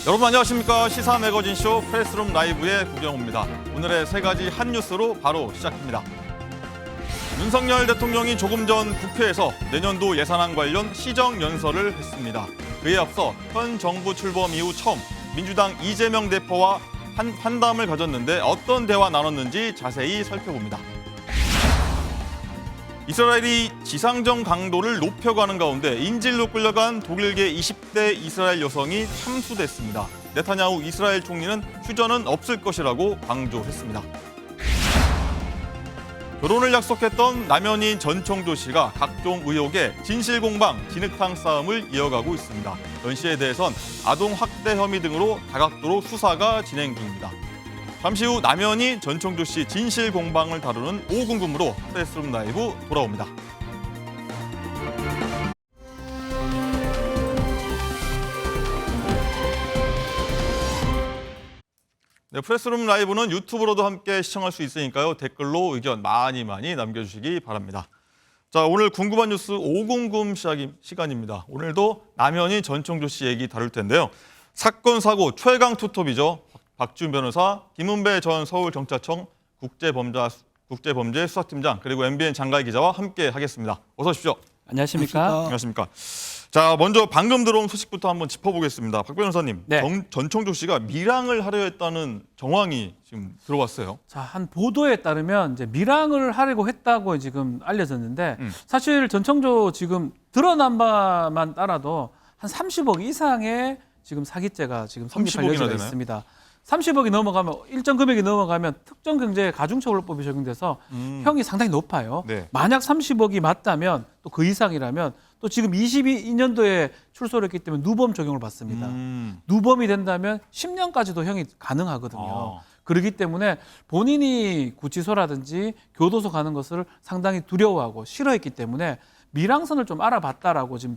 여러분 안녕하십니까. 시사 매거진쇼 프레스룸 라이브의 구경호입니다. 오늘의 세 가지 한 뉴스로 바로 시작합니다. 윤석열 대통령이 조금 전 국회에서 내년도 예산안 관련 시정연설을 했습니다. 그에 앞서 현 정부 출범 이후 처음 민주당 이재명 대표와 환담을 가졌는데 어떤 대화 나눴는지 자세히 살펴봅니다. 이스라엘이 지상정 강도를 높여가는 가운데 인질로 끌려간 독일계 20대 이스라엘 여성이 참수됐습니다. 네타냐후 이스라엘 총리는 휴전은 없을 것이라고 강조했습니다. 결혼을 약속했던 남현희 전 청조씨가 각종 의혹에 진실공방, 진흙탕 싸움을 이어가고 있습니다. 전 씨에 대해선 아동학대 혐의 등으로 다각도로 수사가 진행 중입니다. 잠시 후 남현희 전 청조씨 진실공방을 다루는 오궁금으로 프레스룸 라이브 돌아옵니다. 네, 프레스룸 라이브는 유튜브로도 함께 시청할 수 있으니까요. 댓글로 의견 많이 남겨주시기 바랍니다. 자, 오늘 궁금한 뉴스 오궁금 시간입니다. 오늘도 남현희 전 청조씨 얘기 다룰 텐데요. 사건, 사고 최강 투톱이죠. 박지훈 변호사, 김은배 전 서울경찰청 국제범죄 수사팀장, 그리고 MBN 장가희 기자와 함께 하겠습니다. 어서 오십시오. 안녕하십니까? 안녕하십니까? 자, 먼저 방금 들어온 소식부터 한번 짚어보겠습니다. 박 변호사님, 네. 전 청조 씨가 밀항을 하려 했다는 정황이 지금 들어왔어요. 자, 한 보도에 따르면 이제 밀항을 하려고 했다고 지금 알려졌는데 사실 전청조 지금 드러난 바만 따라도 한 30억 이상의 지금 사기죄가 지금 성립할 여지가 있습니다. 30억이 넘어가면 일정 금액이 넘어가면 특정경제 가중처벌법이 적용돼서 형이 상당히 높아요. 네. 만약 30억이 맞다면 또 그 이상이라면 또 지금 22년도에 출소를 했기 때문에 누범 적용을 받습니다. 누범이 된다면 10년까지도 형이 가능하거든요. 그렇기 때문에 본인이 구치소라든지 교도소 가는 것을 상당히 두려워하고 싫어했기 때문에 밀항선을 좀 알아봤다라고 지금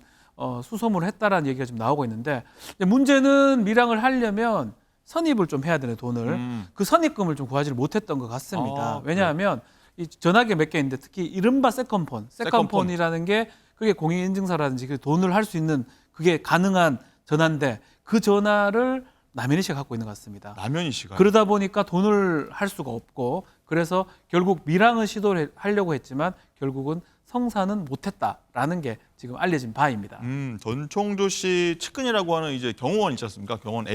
수소문을 했다라는 얘기가 지금 나오고 있는데 문제는 밀항을 하려면 선입을 좀 해야 되는 돈을 그 선입금을 좀 구하지를 못했던 것 같습니다. 왜냐하면 이 전화기 몇 개 있는데 특히 이른바 세컨폰이라는 게 그게 공인인증서라든지 그 돈을 할 수 있는 그게 가능한 전화인데 그 전화를 남현희 씨가 갖고 있는 것 같습니다. 남현희 씨가 그러다 보니까 돈을 할 수가 없고 그래서 결국 밀항을 시도를 하려고 했지만 결국은 성사는 못했다라는 게 지금 알려진 바입니다. 전 청조 씨 측근이라고 하는 이제 경호원 있지 않습니까? 경호원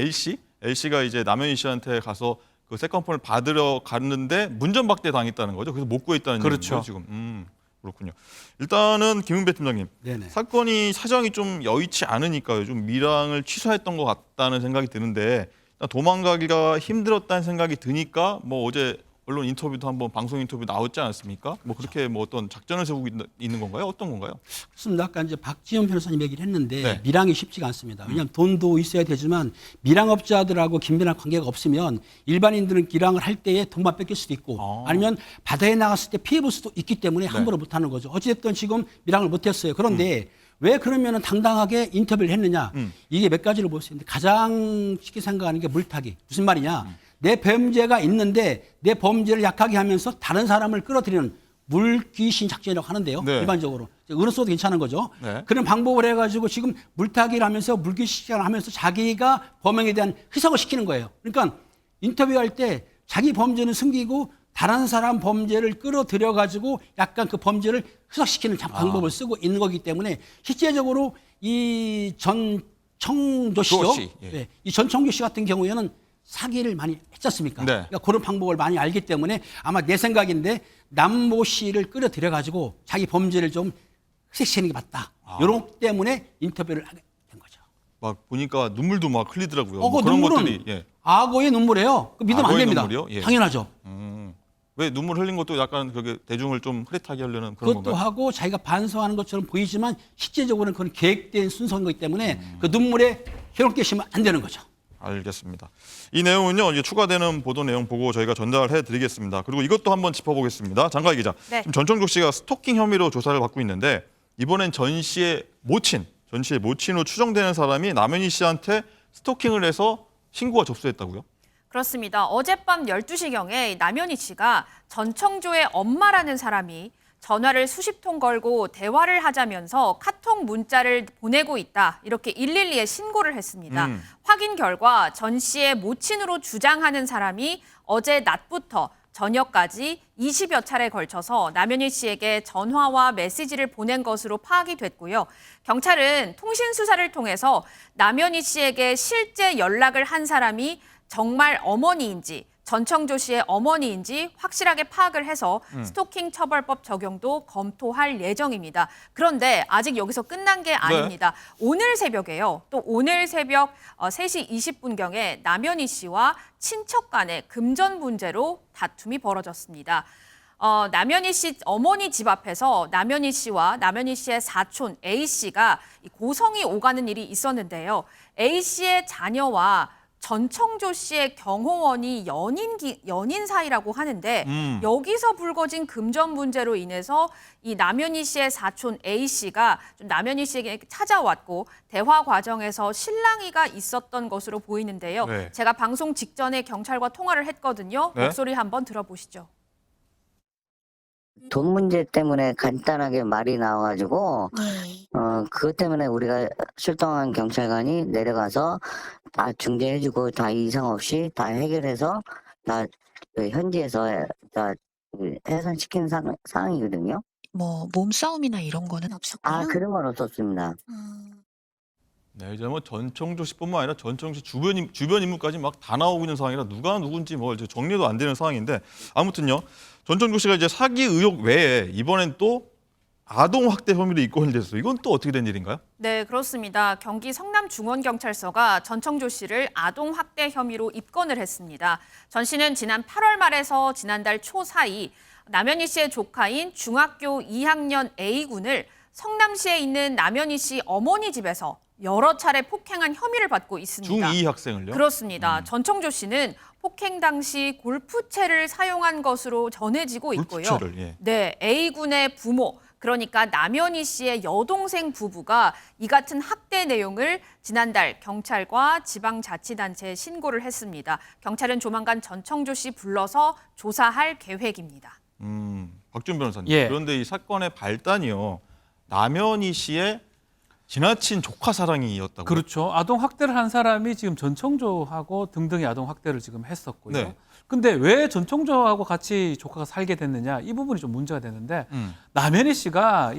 L씨가 이제 남현희 씨한테 가서 그 세컨폰을 받으러 갔는데 문전박대 당했다는 거죠. 그래서 못 구했다는 그렇죠. 얘기죠, 지금. 그렇군요. 일단은 김은배 팀장님, 네네. 사건이 사정이 좀 여의치 않으니까요. 좀 밀항을 취소했던 것 같다는 생각이 드는데 도망가기가 힘들었다는 생각이 드니까 뭐 어제 언론 인터뷰도 한번 방송 인터뷰 나왔지 않았습니까? 뭐 그렇게 뭐 어떤 작전을 세우고 있는 건가요? 어떤 건가요? 그렇습니다. 아까 이제 박지원 변호사님 얘기를 했는데 네. 밀항이 쉽지가 않습니다. 왜냐하면 돈도 있어야 되지만 밀항업자들하고 긴밀한 관계가 없으면 일반인들은 밀항을 할 때에 돈만 뺏길 수도 있고 아니면 바다에 나갔을 때 피해 볼 수도 있기 때문에 함부로 못하는 거죠. 어찌됐든 지금 밀항을 못했어요. 그런데 왜 그러면 당당하게 인터뷰를 했느냐? 이게 몇 가지를 볼 수 있는데 가장 쉽게 생각하는 게 물타기. 무슨 말이냐? 내 범죄가 있는데 내 범죄를 약하게 하면서 다른 사람을 끌어들이는 물귀신 작전이라고 하는데요. 네. 일반적으로. 어느 써도 괜찮은 거죠. 네. 그런 방법을 해가지고 지금 물타기를 하면서 물귀신을 하면서 자기가 범행에 대한 희석을 시키는 거예요. 그러니까 인터뷰할 때 자기 범죄는 숨기고 다른 사람 범죄를 끌어들여가지고 약간 그 범죄를 희석시키는 방법을 쓰고 있는 거기 때문에 실제적으로 이 전청조 씨죠. 예. 네. 이 전청조 씨 같은 경우에는 사기를 많이 했지 않습니까? 네. 그러니까 그런 방법을 많이 알기 때문에 아마 내 생각인데 남모 씨를 끌어들여가지고 자기 범죄를 좀 희석시키는 게 맞다. 이런 때문에 인터뷰를 하게 된 거죠. 막 보니까 눈물도 막 흘리더라고요. 그 그런 눈물은 것들이 악어의 눈물이에요. 믿으면 안 악어의 됩니다. 눈물이요? 예. 당연하죠. 왜 눈물 흘린 것도 약간 그게 대중을 좀 흐릿하게 하려는 그런 그것도 건가요? 하고 자기가 반성하는 것처럼 보이지만 실제적으로는 그건 계획된 순서인 거기 때문에 그 눈물에 혈흔 끼시면 안 되는 거죠. 알겠습니다. 이 내용은요, 이제 추가되는 보도 내용 보고 저희가 전달해 드리겠습니다. 그리고 이것도 한번 짚어보겠습니다. 장가희 기자. 네. 지금 전청조 씨가 스토킹 혐의로 조사를 받고 있는데 이번엔 전 씨의 모친으로 추정되는 사람이 남현희 씨한테 스토킹을 해서 신고가 접수했다고요? 그렇습니다. 어젯밤 12시경에 남현희 씨가 전청조의 엄마라는 사람이 전화를 수십 통 걸고 대화를 하자면서 카톡 문자를 보내고 있다. 이렇게 112에 신고를 했습니다. 확인 결과 전 씨의 모친으로 주장하는 사람이 어제 낮부터 저녁까지 20여 차례 걸쳐서 남현희 씨에게 전화와 메시지를 보낸 것으로 파악이 됐고요. 경찰은 통신 수사를 통해서 남현희 씨에게 실제 연락을 한 사람이 정말 어머니인지 전청조 씨의 어머니인지 확실하게 파악을 해서 스토킹 처벌법 적용도 검토할 예정입니다. 그런데 아직 여기서 끝난 게 아닙니다. 오늘 새벽에요. 또 오늘 새벽 3시 20분경에 남현희 씨와 친척 간의 금전 문제로 다툼이 벌어졌습니다. 남현희 씨 어머니 집 앞에서 남현희 씨와 남현희 씨의 사촌 A 씨가 고성이 오가는 일이 있었는데요. A 씨의 자녀와 전청조 씨의 경호원이 연인 사이라고 하는데 여기서 불거진 금전 문제로 인해서 이 남현희 씨의 사촌 A 씨가 좀 남현희 씨에게 찾아왔고 대화 과정에서 실랑이가 있었던 것으로 보이는데요. 네. 제가 방송 직전에 경찰과 통화를 했거든요. 네? 목소리 한번 들어보시죠. 돈 문제 때문에 간단하게 말이 나와가지고 그것 때문에 우리가 출동한 경찰관이 내려가서 다 중재해주고 다 이상 없이 다 해결해서 다 현지에서 다 해산시킨 상황이거든요. 뭐 몸싸움이나 이런 거는 없었고요. 그런 건 없었습니다. 네, 이제 뭐 전청조 씨뿐만 아니라 전청조 씨 주변 인물까지 막 다 나오고 있는 상황이라 누가 누군지 뭐 이제 정리도 안 되는 상황인데 아무튼요. 전청조 씨가 이제 사기 의혹 외에 이번엔 또 아동 학대 혐의로 입건이 됐어요. 이건 또 어떻게 된 일인가요? 네, 그렇습니다. 경기 성남중원경찰서가 전청조 씨를 아동 학대 혐의로 입건을 했습니다. 전 씨는 지난 8월 말에서 지난달 초 사이 남현희 씨의 조카인 중학교 2학년 A군을 성남시에 있는 남현희 씨 어머니 집에서 여러 차례 폭행한 혐의를 받고 있습니다. 중2 학생을요? 그렇습니다. 전청조 씨는 폭행 당시 골프채를 사용한 것으로 전해지고 있고요. 골프채를, 예. 네, A군의 부모, 그러니까 남현희 씨의 여동생 부부가 이 같은 학대 내용을 지난달 경찰과 지방자치단체에 신고를 했습니다. 경찰은 조만간 전청조 씨 불러서 조사할 계획입니다. 박준 변호사님. 예. 그런데 이 사건의 발단이요. 남현희 씨의 지나친 조카 사랑이었다고. 그렇죠. 아동 학대를 한 사람이 지금 전청조하고 등등의 아동 학대를 지금 했었고요. 네. 근데 왜 전청조하고 같이 조카가 살게 됐느냐 이 부분이 좀 문제가 되는데 남현희 씨가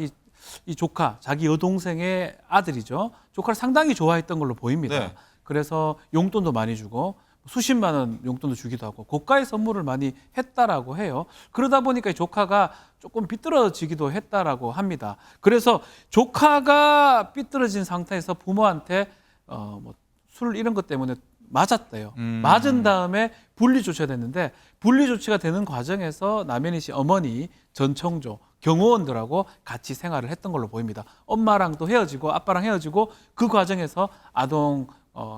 이 조카 자기 여동생의 아들이죠. 조카를 상당히 좋아했던 걸로 보입니다. 네. 그래서 용돈도 많이 주고 수십만 원 용돈도 주기도 하고 고가의 선물을 많이 했다라고 해요. 그러다 보니까 이 조카가 조금 삐뚤어지기도 했다라고 합니다. 그래서 조카가 삐뚤어진 상태에서 부모한테 뭐 술 이런 것 때문에 맞았대요. 맞은 다음에 분리 조치가 됐는데 분리 조치가 되는 과정에서 남현희 씨 어머니 전청조 경호원들하고 같이 생활을 했던 걸로 보입니다. 엄마랑도 헤어지고 아빠랑 헤어지고 그 과정에서 아동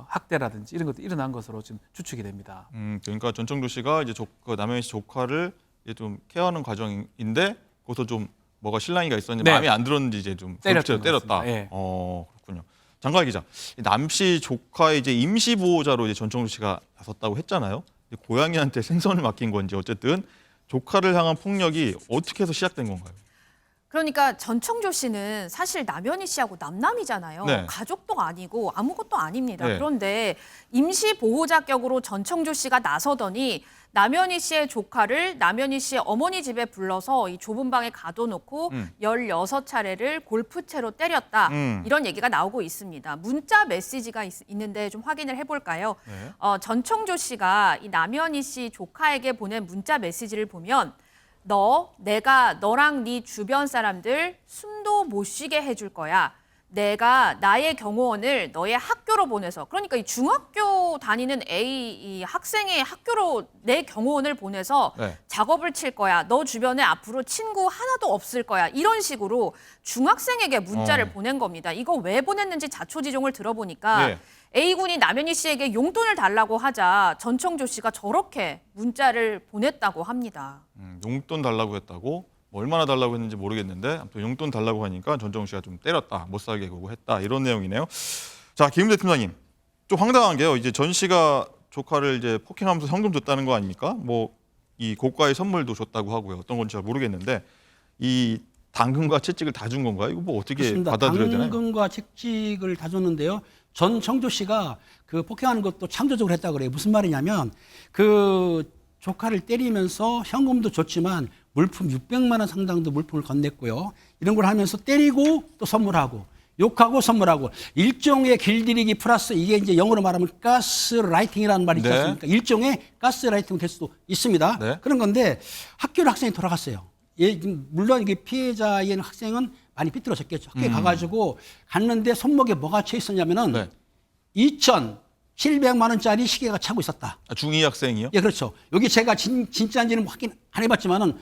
학대라든지 이런 것도 일어난 것으로 지금 추측이 됩니다. 그러니까 전청조 씨가 이제 남현희 씨 조카를 이제 좀 케어하는 과정인데 거기서 좀 뭐가 실랑이가 있었는지 네. 마음에 안 들었는지 이제 좀 때렸던 것 때렸다. 같습니다. 예. 그렇군요. 장가희 기자, 남 씨 조카의 이제 임시 보호자로 이제 전청조 씨가 나섰다고 했잖아요. 고양이한테 생선을 맡긴 건지 어쨌든 조카를 향한 폭력이 어떻게 해서 시작된 건가요? 그러니까 전청조 씨는 사실 남현희 씨하고 남남이잖아요. 네. 가족도 아니고 아무것도 아닙니다. 네. 그런데 임시 보호자격으로 전청조 씨가 나서더니 남현희 씨의 조카를 남현희 씨의 어머니 집에 불러서 이 좁은 방에 가둬놓고 16차례를 골프채로 때렸다. 이런 얘기가 나오고 있습니다. 문자 메시지가 있는데 좀 확인을 해볼까요? 네. 전청조 씨가 이 남현희 씨 조카에게 보낸 문자 메시지를 보면 내가 너랑 네 주변 사람들 숨도 못 쉬게 해줄 거야. 내가 나의 경호원을 너의 학교로 보내서 그러니까 이 중학교 다니는 이 학생의 학교로 내 경호원을 보내서 네. 작업을 칠 거야. 너 주변에 앞으로 친구 하나도 없을 거야. 이런 식으로 중학생에게 문자를 보낸 겁니다. 이거 왜 보냈는지 자초지종을 들어보니까 네. A군이 남현희 씨에게 용돈을 달라고 하자 전청조 씨가 저렇게 문자를 보냈다고 합니다. 용돈 달라고 했다고 뭐 얼마나 달라고 했는지 모르겠는데 아무튼 용돈 달라고 하니까 전청조 씨가 좀 때렸다, 못 살게 구고 했다 이런 내용이네요. 자, 김임대 팀장님, 좀 황당한 게요. 이제 전 씨가 조카를 이제 폭행하면서 현금 줬다는 거 아닙니까? 뭐 이 고가의 선물도 줬다고 하고요. 어떤 건지 잘 모르겠는데 이 당근과 채찍을 다 준 건가요? 이거 뭐 어떻게 그렇습니다. 받아들여야 되나요? 당근과 채찍을 다 줬는데요. 전청조 씨가 그 폭행하는 것도 창조적으로 했다고 그래요. 무슨 말이냐면 그 조카를 때리면서 현금도 줬지만 물품 600만 원 상당도 물품을 건넸고요. 이런 걸 하면서 때리고 또 선물하고 욕하고 선물하고 일종의 길들이기 플러스 이게 이제 영어로 말하면 가스라이팅이라는 말이 있지 네. 않습니까? 일종의 가스라이팅 될 수도 있습니다. 네. 그런 건데 학교를 학생이 돌아갔어요. 예, 물론 이게 피해자인 학생은 많이 삐뚤어졌겠죠. 학교에 가가지고 갔는데 손목에 뭐가 채 있었냐면은 네. 2,700만 원짜리 시계가 차고 있었다. 아, 중2 학생이요? 예, 그렇죠. 여기 제가 진짜인지는 확인 안 해봤지만은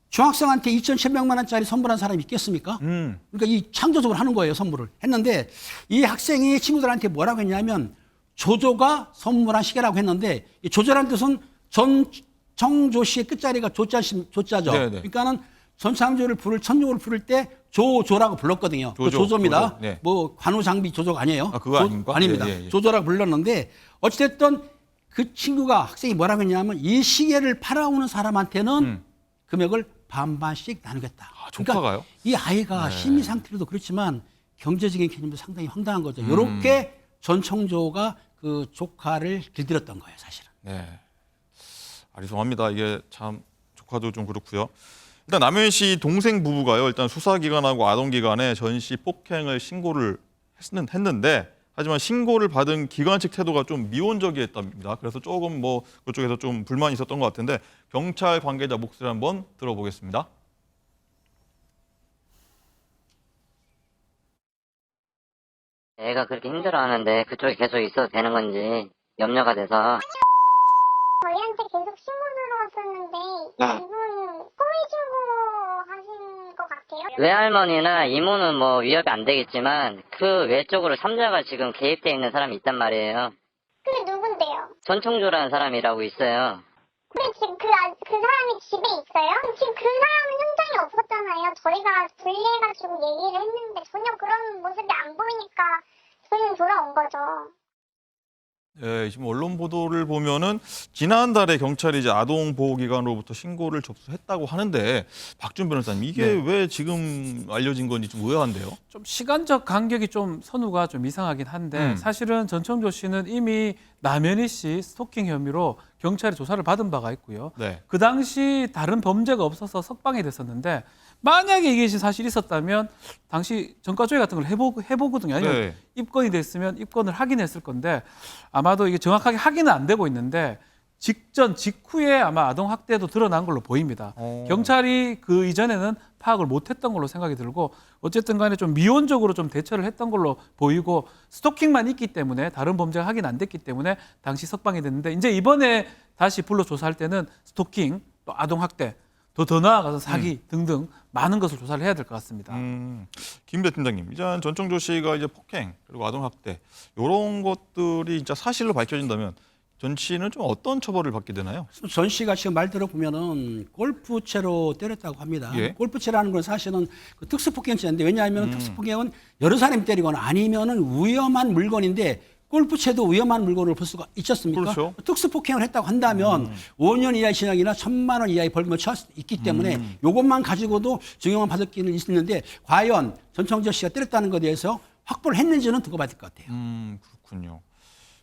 중학생한테 2,700만 원짜리 선물한 사람이 있겠습니까? 그러니까 이 창조적으로 하는 거예요, 선물을. 했는데 이 학생이 친구들한테 뭐라고 했냐면 조조가 선물한 시계라고 했는데 이 조조라는 뜻은 전청조 씨의 끝자리가 조자죠. 네네. 그러니까는 전창조를 부를 천조를 부를 때 조조라고 불렀거든요. 그 조조, 조조입니다. 조조. 네. 뭐 관우장비 조조가 아니에요. 아, 그거 아닌가? 아닙니다. 예, 예, 예. 조조라고 불렀는데 어찌됐든 그 친구가 학생이 뭐라고 했냐면 이 시계를 팔아오는 사람한테는 금액을 반반씩 나누겠다. 아, 조카가요? 이 아이가 심리 상태로도 그렇지만 경제적인 개념도 상당히 황당한 거죠. 이렇게 전청조가 그 조카를 길들였던 거예요, 사실은. 네. 아리송합니다. 이게 참 조카도 좀 그렇고요. 일단 남현 씨 동생 부부가요. 일단 수사기관하고 아동기관에 전 씨 폭행을 신고를 했는데 하지만 신고를 받은 기관 측 태도가 좀 미온적이었답니다. 그래서 조금 뭐 그쪽에서 좀 불만이 있었던 것 같은데 경찰 관계자 목소리 한번 들어보겠습니다. 애가 그렇게 힘들어하는데 그쪽에 계속 있어도 되는 건지 염려가 돼서. 저희한테 계속 신고 들어왔었는데 이분 꼬이주고 하신 것 같아요. 외할머니나 이모는 뭐 위협이 안 되겠지만 그 외쪽으로 삼자가 지금 개입돼 있는 사람이 있단 말이에요. 그게 누군데요? 전청조라는 사람이라고 있어요. 근데 지금 그 사람이 집에 있어요? 지금 그 사람은 현장에 없었잖아요. 저희가 분리해가지고 얘기를 했는데 전혀 그런 모습이 안 보이니까 저희는 돌아온 거죠. 예, 지금 언론 보도를 보면은 지난달에 경찰이 이제 아동보호기관으로부터 신고를 접수했다고 하는데 박준 변호사님 이게 왜 지금 알려진 건지 좀 의아한데요. 좀 시간적 간격이 좀 선후가 좀 이상하긴 한데 사실은 전청조 씨는 이미 남현희 씨 스토킹 혐의로 경찰에 조사를 받은 바가 있고요. 네. 그 당시 다른 범죄가 없어서 석방이 됐었는데 만약에 이게 사실 있었다면 당시 전과조회 같은 걸 해보거든요. 아니면 네. 입건이 됐으면 입건을 하긴 했을 건데 아마도 이게 정확하게 확인은 안 되고 있는데 직후에 아마 아동학대도 드러난 걸로 보입니다. 경찰이 그 이전에는 파악을 못했던 걸로 생각이 들고 어쨌든 간에 좀 미온적으로 좀 대처를 했던 걸로 보이고 스토킹만 있기 때문에 다른 범죄가 확인 안 됐기 때문에 당시 석방이 됐는데 이제 이번에 다시 불러 조사할 때는 스토킹 또 아동학대 더 나아가서 사기 등등 많은 것을 조사를 해야 될 것 같습니다. 김 팀장님, 이제 전청조 씨가 이제 폭행 그리고 아동학대 이런 것들이 진짜 사실로 밝혀진다면 전 씨는 좀 어떤 처벌을 받게 되나요? 전 씨가 지금 말 들어보면은 골프채로 때렸다고 합니다. 예. 골프채라는 건 사실은 그 특수폭행죄인데 왜냐하면 특수폭행은 여러 사람이 때리거나 아니면은 위험한 물건인데 골프채도 위험한 물건을 볼 수가 있지 않습니까? 그렇죠. 특수폭행을 했다고 한다면 5년 이하의 징역이나 1,000만 원 이하의 벌금을 처할 수 있기 때문에 이것만 가지고도 증형을 받을 기는 있는데 과연 전청조 씨가 때렸다는 것에 대해서 확보를 했는지는 두고 봐야 될 것 같아요. 그렇군요.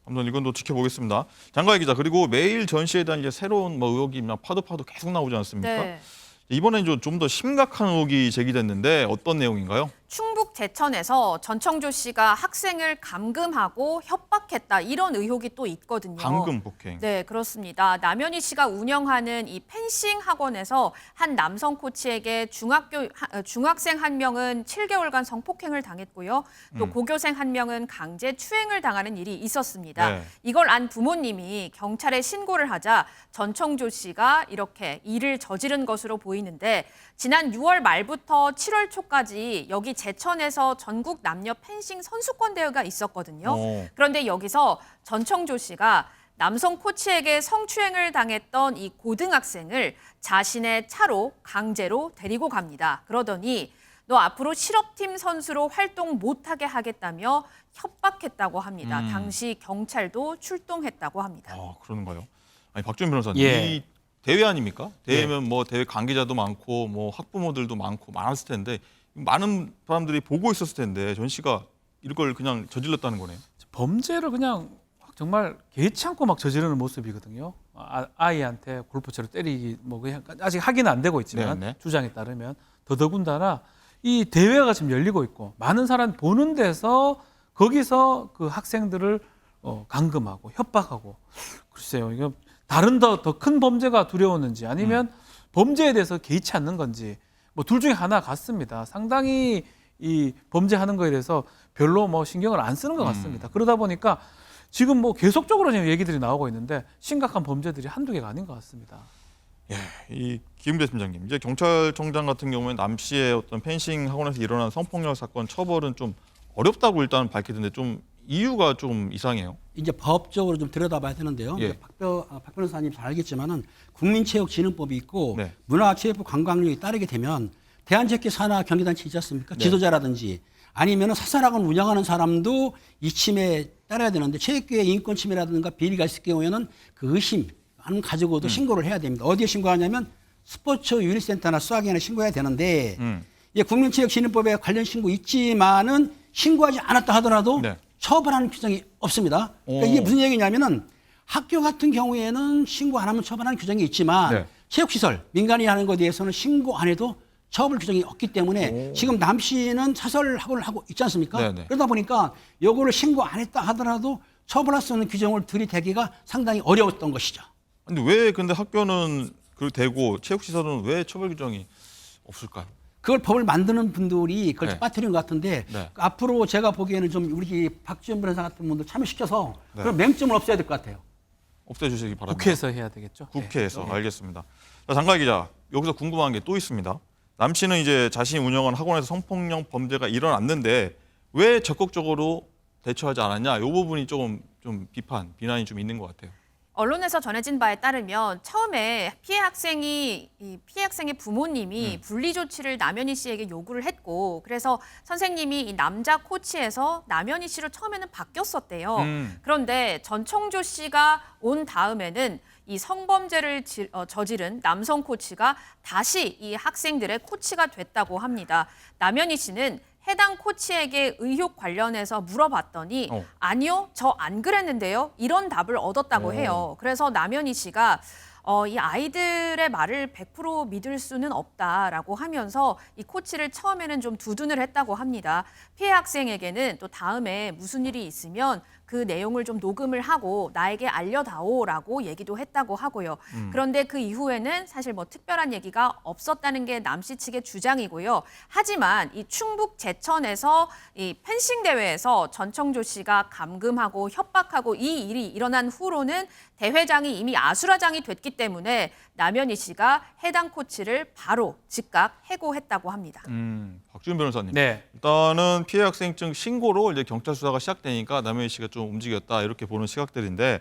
아무튼 이건 또 지켜보겠습니다. 장가희 기자, 그리고 매일 전 씨에 대한 이제 새로운 뭐 의혹이 파도 계속 나오지 않습니까? 네. 이번엔 좀 더 심각한 의혹이 제기됐는데 어떤 내용인가요? 충북 제천에서 전청조 씨가 학생을 감금하고 협박했다 이런 의혹이 또 있거든요. 감금 폭행. 네, 그렇습니다. 남현희 씨가 운영하는 이 펜싱 학원에서 한 남성 코치에게 중학생 한 명은 7개월간 성폭행을 당했고요. 또 고교생 한 명은 강제 추행을 당하는 일이 있었습니다. 네. 이걸 안 부모님이 경찰에 신고를 하자 전청조 씨가 이렇게 일을 저지른 것으로 보이는데 지난 6월 말부터 7월 초까지 여기 제천에서 전국 남녀 펜싱 선수권 대회가 있었거든요. 그런데 여기서 전청조 씨가 남성 코치에게 성추행을 당했던 이 고등학생을 자신의 차로 강제로 데리고 갑니다. 그러더니 너 앞으로 실업팀 선수로 활동 못하게 하겠다며 협박했다고 합니다. 당시 경찰도 출동했다고 합니다. 아, 그러는가요? 아니 박준 변호사님, 예. 이 대회 아닙니까? 대회면 뭐 대회 관계자도 많고 뭐 학부모들도 많고 많았을 텐데 많은 사람들이 보고 있었을 텐데 전 씨가 이걸 그냥 저질렀다는 거네요. 범죄를 그냥 정말 개의치 않고 막 저지르는 모습이거든요. 아이한테 골프채로 때리기 뭐 그냥 아직 확인은 안 되고 있지만 네네. 주장에 따르면 더더군다나 이 대회가 지금 열리고 있고 많은 사람 보는 데서 거기서 그 학생들을 감금하고 협박하고 글쎄요. 이거 다른 더 큰 범죄가 두려웠는지 아니면 범죄에 대해서 개의치 않는 건지 뭐 둘 중에 하나 같습니다. 상당히 이 범죄하는 거에 대해서 별로 뭐 신경을 안 쓰는 것 같습니다. 그러다 보니까 지금 뭐 계속적으로 지금 얘기들이 나오고 있는데 심각한 범죄들이 한두 개가 아닌 것 같습니다. 예, 이 김은배 팀장님, 이제 경찰청장 같은 경우에 남 씨의 어떤 펜싱 학원에서 일어난 성폭력 사건 처벌은 좀 어렵다고 일단 밝히던데 좀 이유가 좀 이상해요. 이제 법적으로 좀 들여다봐야 되는데요. 예. 박 변호사님 잘 알겠지만은 국민체육진흥법이 있고 네. 문화체육부 관광령이 따르게 되면 대한체육회 산하 경기단체 있지 않습니까? 네. 지도자라든지 아니면 사설학원 운영하는 사람도 이 침해에 따라야 되는데 체육계의 인권 침해라든가 비리가 있을 경우에는 그 의심만 가지고도 신고를 해야 됩니다. 어디에 신고하냐면 스포츠 윤리센터나 수학위원회에 신고해야 되는데 예, 국민체육진흥법에 관련 신고 있지만은 신고하지 않았다 하더라도 네. 처벌하는 규정이 없습니다. 그러니까 이게 무슨 얘기냐면은 학교 같은 경우에는 신고 안 하면 처벌하는 규정이 있지만 네. 체육시설 민간이 하는 것에 대해서는 신고 안 해도 처벌 규정이 없기 때문에 지금 남 씨는 사설 학원을 하고 있지 않습니까? 네네. 그러다 보니까 요거를 신고 안 했다 하더라도 처벌할 수 있는 규정을 들이대기가 상당히 어려웠던 것이죠. 근데 왜 근데 학교는 그 되고 체육시설은 왜 처벌 규정이 없을까요? 그걸 법을 만드는 분들이 그걸 네. 빠뜨린 것 같은데 네. 앞으로 제가 보기에는 좀 우리 박지원 변호사 같은 분들 참여시켜서 네. 그런 맹점을 없애야 될 것 같아요. 없애주시기 바랍니다. 국회에서 해야 되겠죠. 국회에서 알겠습니다. 자, 장가희 기자, 여기서 궁금한 게 또 있습니다. 남 씨는 이제 자신이 운영한 학원에서 성폭력 범죄가 일어났는데 왜 적극적으로 대처하지 않았냐? 이 부분이 조금 좀 비난이 좀 있는 것 같아요. 언론에서 전해진 바에 따르면 처음에 피해 학생의 부모님이 분리 조치를 남현희 씨에게 요구를 했고 그래서 선생님이 이 남자 코치에서 남현희 씨로 처음에는 바뀌었었대요. 그런데 전청조 씨가 온 다음에는 이 성범죄를 저지른 남성 코치가 다시 이 학생들의 코치가 됐다고 합니다. 남현희 씨는 해당 코치에게 의혹 관련해서 물어봤더니 아니요, 저 안 그랬는데요. 이런 답을 얻었다고 해요. 그래서 남현희 씨가 이 아이들의 말을 100% 믿을 수는 없다라고 하면서 이 코치를 처음에는 좀 두둔을 했다고 합니다. 피해 학생에게는 또 다음에 무슨 일이 있으면 그 내용을 좀 녹음을 하고 나에게 알려다오라고 얘기도 했다고 하고요. 그런데 그 이후에는 사실 뭐 특별한 얘기가 없었다는 게 남 씨 측의 주장이고요. 하지만 이 충북 제천에서 이 펜싱 대회에서 전청조 씨가 감금하고 협박하고 이 일이 일어난 후로는 대회장이 이미 아수라장이 됐기 때문에 남현희 씨가 해당 코치를 바로 즉각 해고했다고 합니다. 박지훈 변호사님. 네. 일단은 피해 학생증 신고로 이제 경찰 수사가 시작되니까 남현희 씨가 좀 움직였다 이렇게 보는 시각들인데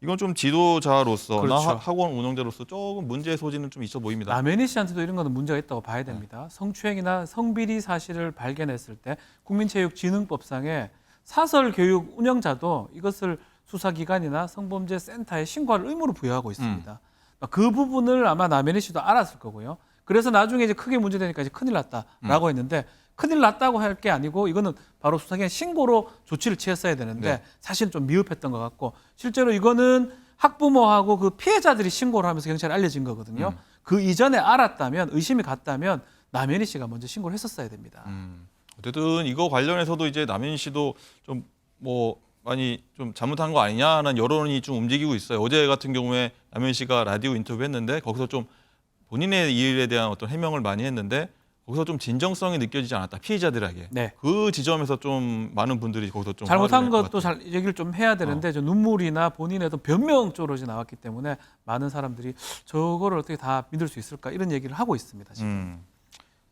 이건 좀 지도자로서 그렇죠. 학원 운영자로서 조금 문제의 소지는 좀 있어 보입니다. 남현희 씨한테도 이런 거는 문제가 있다고 봐야 됩니다. 성추행이나 성비리 사실을 발견했을 때 국민체육진흥법상에 사설교육 운영자도 이것을 수사기관이나 성범죄 센터에 신고할 의무를 부여하고 있습니다. 그 부분을 아마 남현희 씨도 알았을 거고요. 그래서 나중에 이제 크게 문제되니까 이제 큰일 났다라고 했는데 큰일 났다고 할 게 아니고 이거는 바로 수사기관 신고로 조치를 취했어야 되는데 네. 사실 좀 미흡했던 것 같고 실제로 이거는 학부모하고 그 피해자들이 신고를 하면서 경찰에 알려진 거거든요. 그 이전에 알았다면 의심이 갔다면 남현희 씨가 먼저 신고를 했었어야 됩니다. 어쨌든 이거 관련해서도 이제 남현희 씨도 좀 뭐 많이 좀 잘못한 거 아니냐는 여론이 좀 움직이고 있어요. 어제 같은 경우에 남현희 씨가 라디오 인터뷰했는데 거기서 좀 본인의 일에 대한 어떤 해명을 많이 했는데 거기서 좀 진정성이 느껴지지 않았다 피해자들에게. 네. 그 지점에서 좀 많은 분들이 거기서 좀 잘못한 화를 낼것 것도 같아요. 잘 얘기를 좀 해야 되는데 저 눈물이나 본인의 어떤 변명 쪽으로 이제 나왔기 때문에 많은 사람들이 저거를 어떻게 다 믿을 수 있을까 이런 얘기를 하고 있습니다. 지금.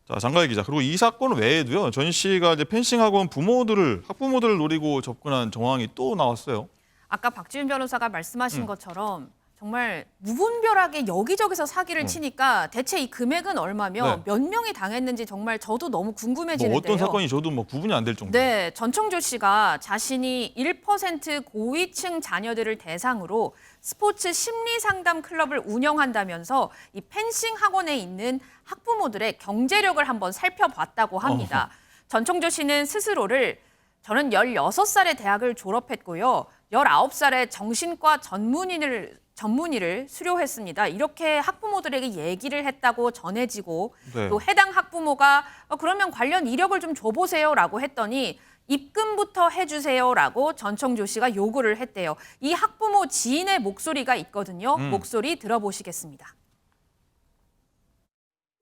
자, 장가희 기자. 그리고 이 사건 외에도요. 전 씨가 이제 펜싱 학원 학부모들을 노리고 접근한 정황이 또 나왔어요. 아까 박지훈 변호사가 말씀하신 것처럼 정말 무분별하게 여기저기서 사기를 치니까 대체 이 금액은 얼마며 네. 몇 명이 당했는지 정말 저도 너무 뭐 궁금해지는데요. 어떤 사건이 저도 뭐 구분이 안 될 정도. 네, 전청조 씨가 자신이 1% 고위층 자녀들을 대상으로 스포츠 심리 상담 클럽을 운영한다면서 이 펜싱 학원에 있는 학부모들의 경제력을 한번 살펴봤다고 합니다. 전청조 씨는 스스로를 저는 16살에 대학을 졸업했고요. 19살에 정신과 전문의를 수료했습니다. 이렇게 학부모들에게 얘기를 했다고 전해지고 네. 또 해당 학부모가 그러면 관련 이력을 좀 줘보세요라고 했더니 입금부터 해주세요라고 전청조 씨가 요구를 했대요. 이 학부모 지인의 목소리가 있거든요. 목소리 들어보시겠습니다.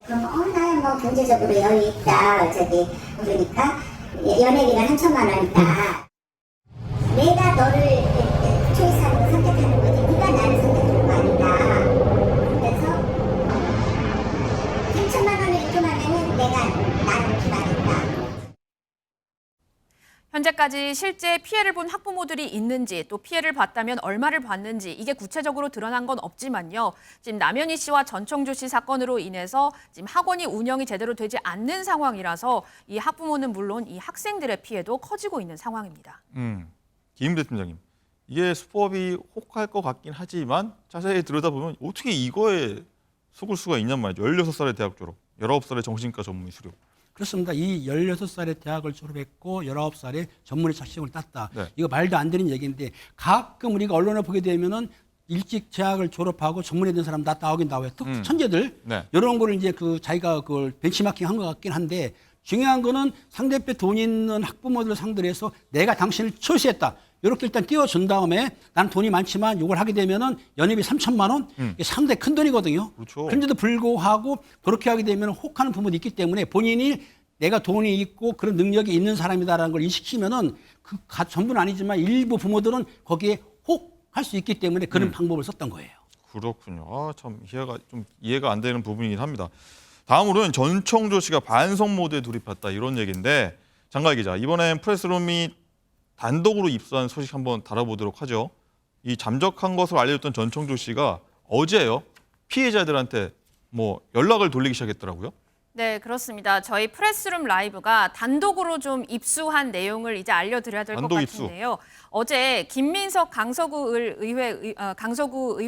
그럼 나는 뭐 경제적으로 여유 있다 그러니까 연예비가 3천만 원이다. 내가 너를 초이스하는 거 선택하는 거지 네가 나를 선택하는 거 아니다. 그래서 3천만 원을 입금하면은 나는 기만했다. 현재까지 실제 피해를 본 학부모들이 있는지 또 피해를 봤다면 얼마를 받는지 이게 구체적으로 드러난 건 없지만요. 지금 남현희 씨와 전청조 씨 사건으로 인해서 지금 학원이 운영이 제대로 되지 않는 상황이라서 이 학부모는 물론 이 학생들의 피해도 커지고 있는 상황입니다. 김임대 팀장님, 이게 수법이 혹할 것 같긴 하지만 자세히 들여다보면 어떻게 이거에 속을 수가 있냔 말이죠. 16살에 대학 졸업, 19살에 정신과 전문의 수료. 그렇습니다. 이 16살에 대학을 졸업했고 19살에 전문의 자격증을 땄다. 네. 이거 말도 안 되는 얘기인데 가끔 우리가 언론에 보게 되면은 일찍 대학을 졸업하고 전문의 된 사람 다 나오긴 나와요. 특히 천재들 네. 이런 거를 이제 자기가 그걸 벤치마킹 한 것 같긴 한데 중요한 거는 상대편 돈 있는 학부모들 상대로 해서 내가 당신을 초시했다. 이렇게 일단 띄워준 다음에 난 돈이 많지만 이걸 하게 되면은 연회비 3천만 원 이게 상당히 큰 돈이거든요. 그렇죠. 그런데도 불구하고 그렇게 하게 되면 혹하는 부분이 있기 때문에 본인이 내가 돈이 있고 그런 능력이 있는 사람이다라는 걸 인식시면은 전부는 아니지만 일부 부모들은 거기에 혹할 수 있기 때문에 그런 방법을 썼던 거예요. 그렇군요. 참 이해가 안 되는 부분이긴 합니다. 다음으로는 전청조 씨가 반성 모드에 돌입했다 이런 얘기인데 장가희 기자, 이번엔 프레스룸이 단독으로 입수한 소식 한번 다뤄보도록 하죠. 이 잠적한 것을 알려줬던 전청조 씨가 어제요 피해자들한테 뭐 연락을 돌리기 시작했더라고요. 네, 그렇습니다. 저희 프레스룸 라이브가 단독으로 좀 입수한 내용을 이제 알려드려야 될 것 단독 입수. 같은데요. 어제 김민석 강서구 의회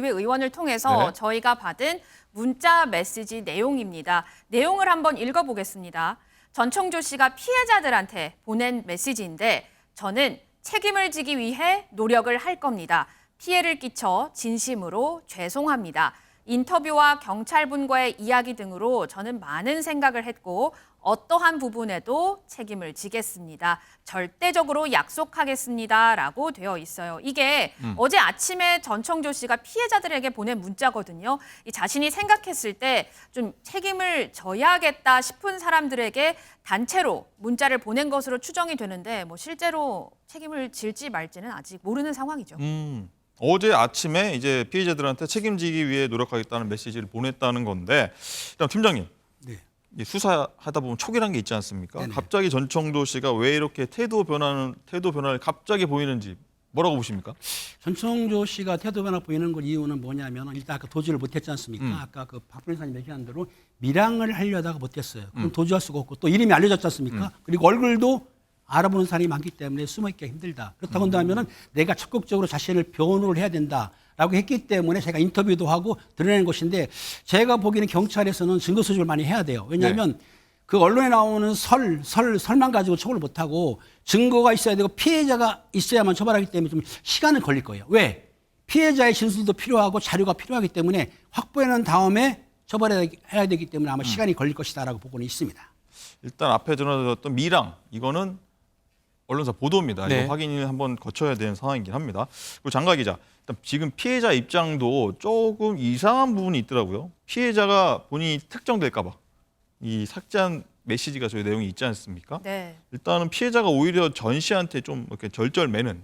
의원을 통해서 네. 저희가 받은 문자 메시지 내용입니다. 내용을 한번 읽어보겠습니다. 전청조 씨가 피해자들한테 보낸 메시지인데 저는 책임을 지기 위해 노력을 할 겁니다. 피해를 끼쳐 진심으로 죄송합니다. 인터뷰와 경찰분과의 이야기 등으로 저는 많은 생각을 했고 어떠한 부분에도 책임을 지겠습니다. 절대적으로 약속하겠습니다. 라고 되어 있어요. 이게 어제 아침에 전청조 씨가 피해자들에게 보낸 문자거든요. 이 자신이 생각했을 때 좀 책임을 져야겠다 싶은 사람들에게 단체로 문자를 보낸 것으로 추정이 되는데 뭐 실제로 책임을 질지 말지는 아직 모르는 상황이죠. 어제 아침에 이제 피해자들한테 책임지기 위해 노력하겠다는 메시지를 보냈다는 건데 일단 팀장님. 네. 이 수사하다 보면 촉이라는 게 있지 않습니까? 네네. 갑자기 전청조 씨가 왜 이렇게 태도 변화를 갑자기 보이는지 뭐라고 보십니까? 전청조 씨가 태도 변화 보이는 걸 이유는 뭐냐면 일단 아까 도주를 못했지 않습니까? 아까 그 박 변호사님 얘기한 대로 밀항을 하려다가 못했어요. 그럼 도주할 수가 없고 또 이름이 알려졌지 않습니까? 그리고 얼굴도 알아보는 사람이 많기 때문에 숨어있기가 힘들다. 그렇다고 한다면은 내가 적극적으로 자신을 변호를 해야 된다라고 했기 때문에 제가 인터뷰도 하고 드러낸 것인데 제가 보기에는 경찰에서는 증거 수집을 많이 해야 돼요. 왜냐하면 그 언론에 나오는 설만 가지고 처벌을 못하고 증거가 있어야 되고 피해자가 있어야만 처벌하기 때문에 좀 시간은 걸릴 거예요. 왜? 피해자의 진술도 필요하고 자료가 필요하기 때문에 확보해낸 다음에 처벌해야 되기 때문에 아마 시간이 걸릴 것이다라고 보고는 있습니다. 일단 앞에 전해드렸던 밀항 이거는 언론사 보도입니다. 네. 이거 확인을 한번 거쳐야 되는 상황이긴 합니다. 그리고 장가 기자, 일단 지금 피해자 입장도 조금 이상한 부분이 있더라고요. 피해자가 본인이 특정될까 봐 이 삭제한 메시지가 저희 내용이 있지 않습니까? 네. 일단은 피해자가 오히려 전 씨한테 좀 이렇게 쩔쩔매는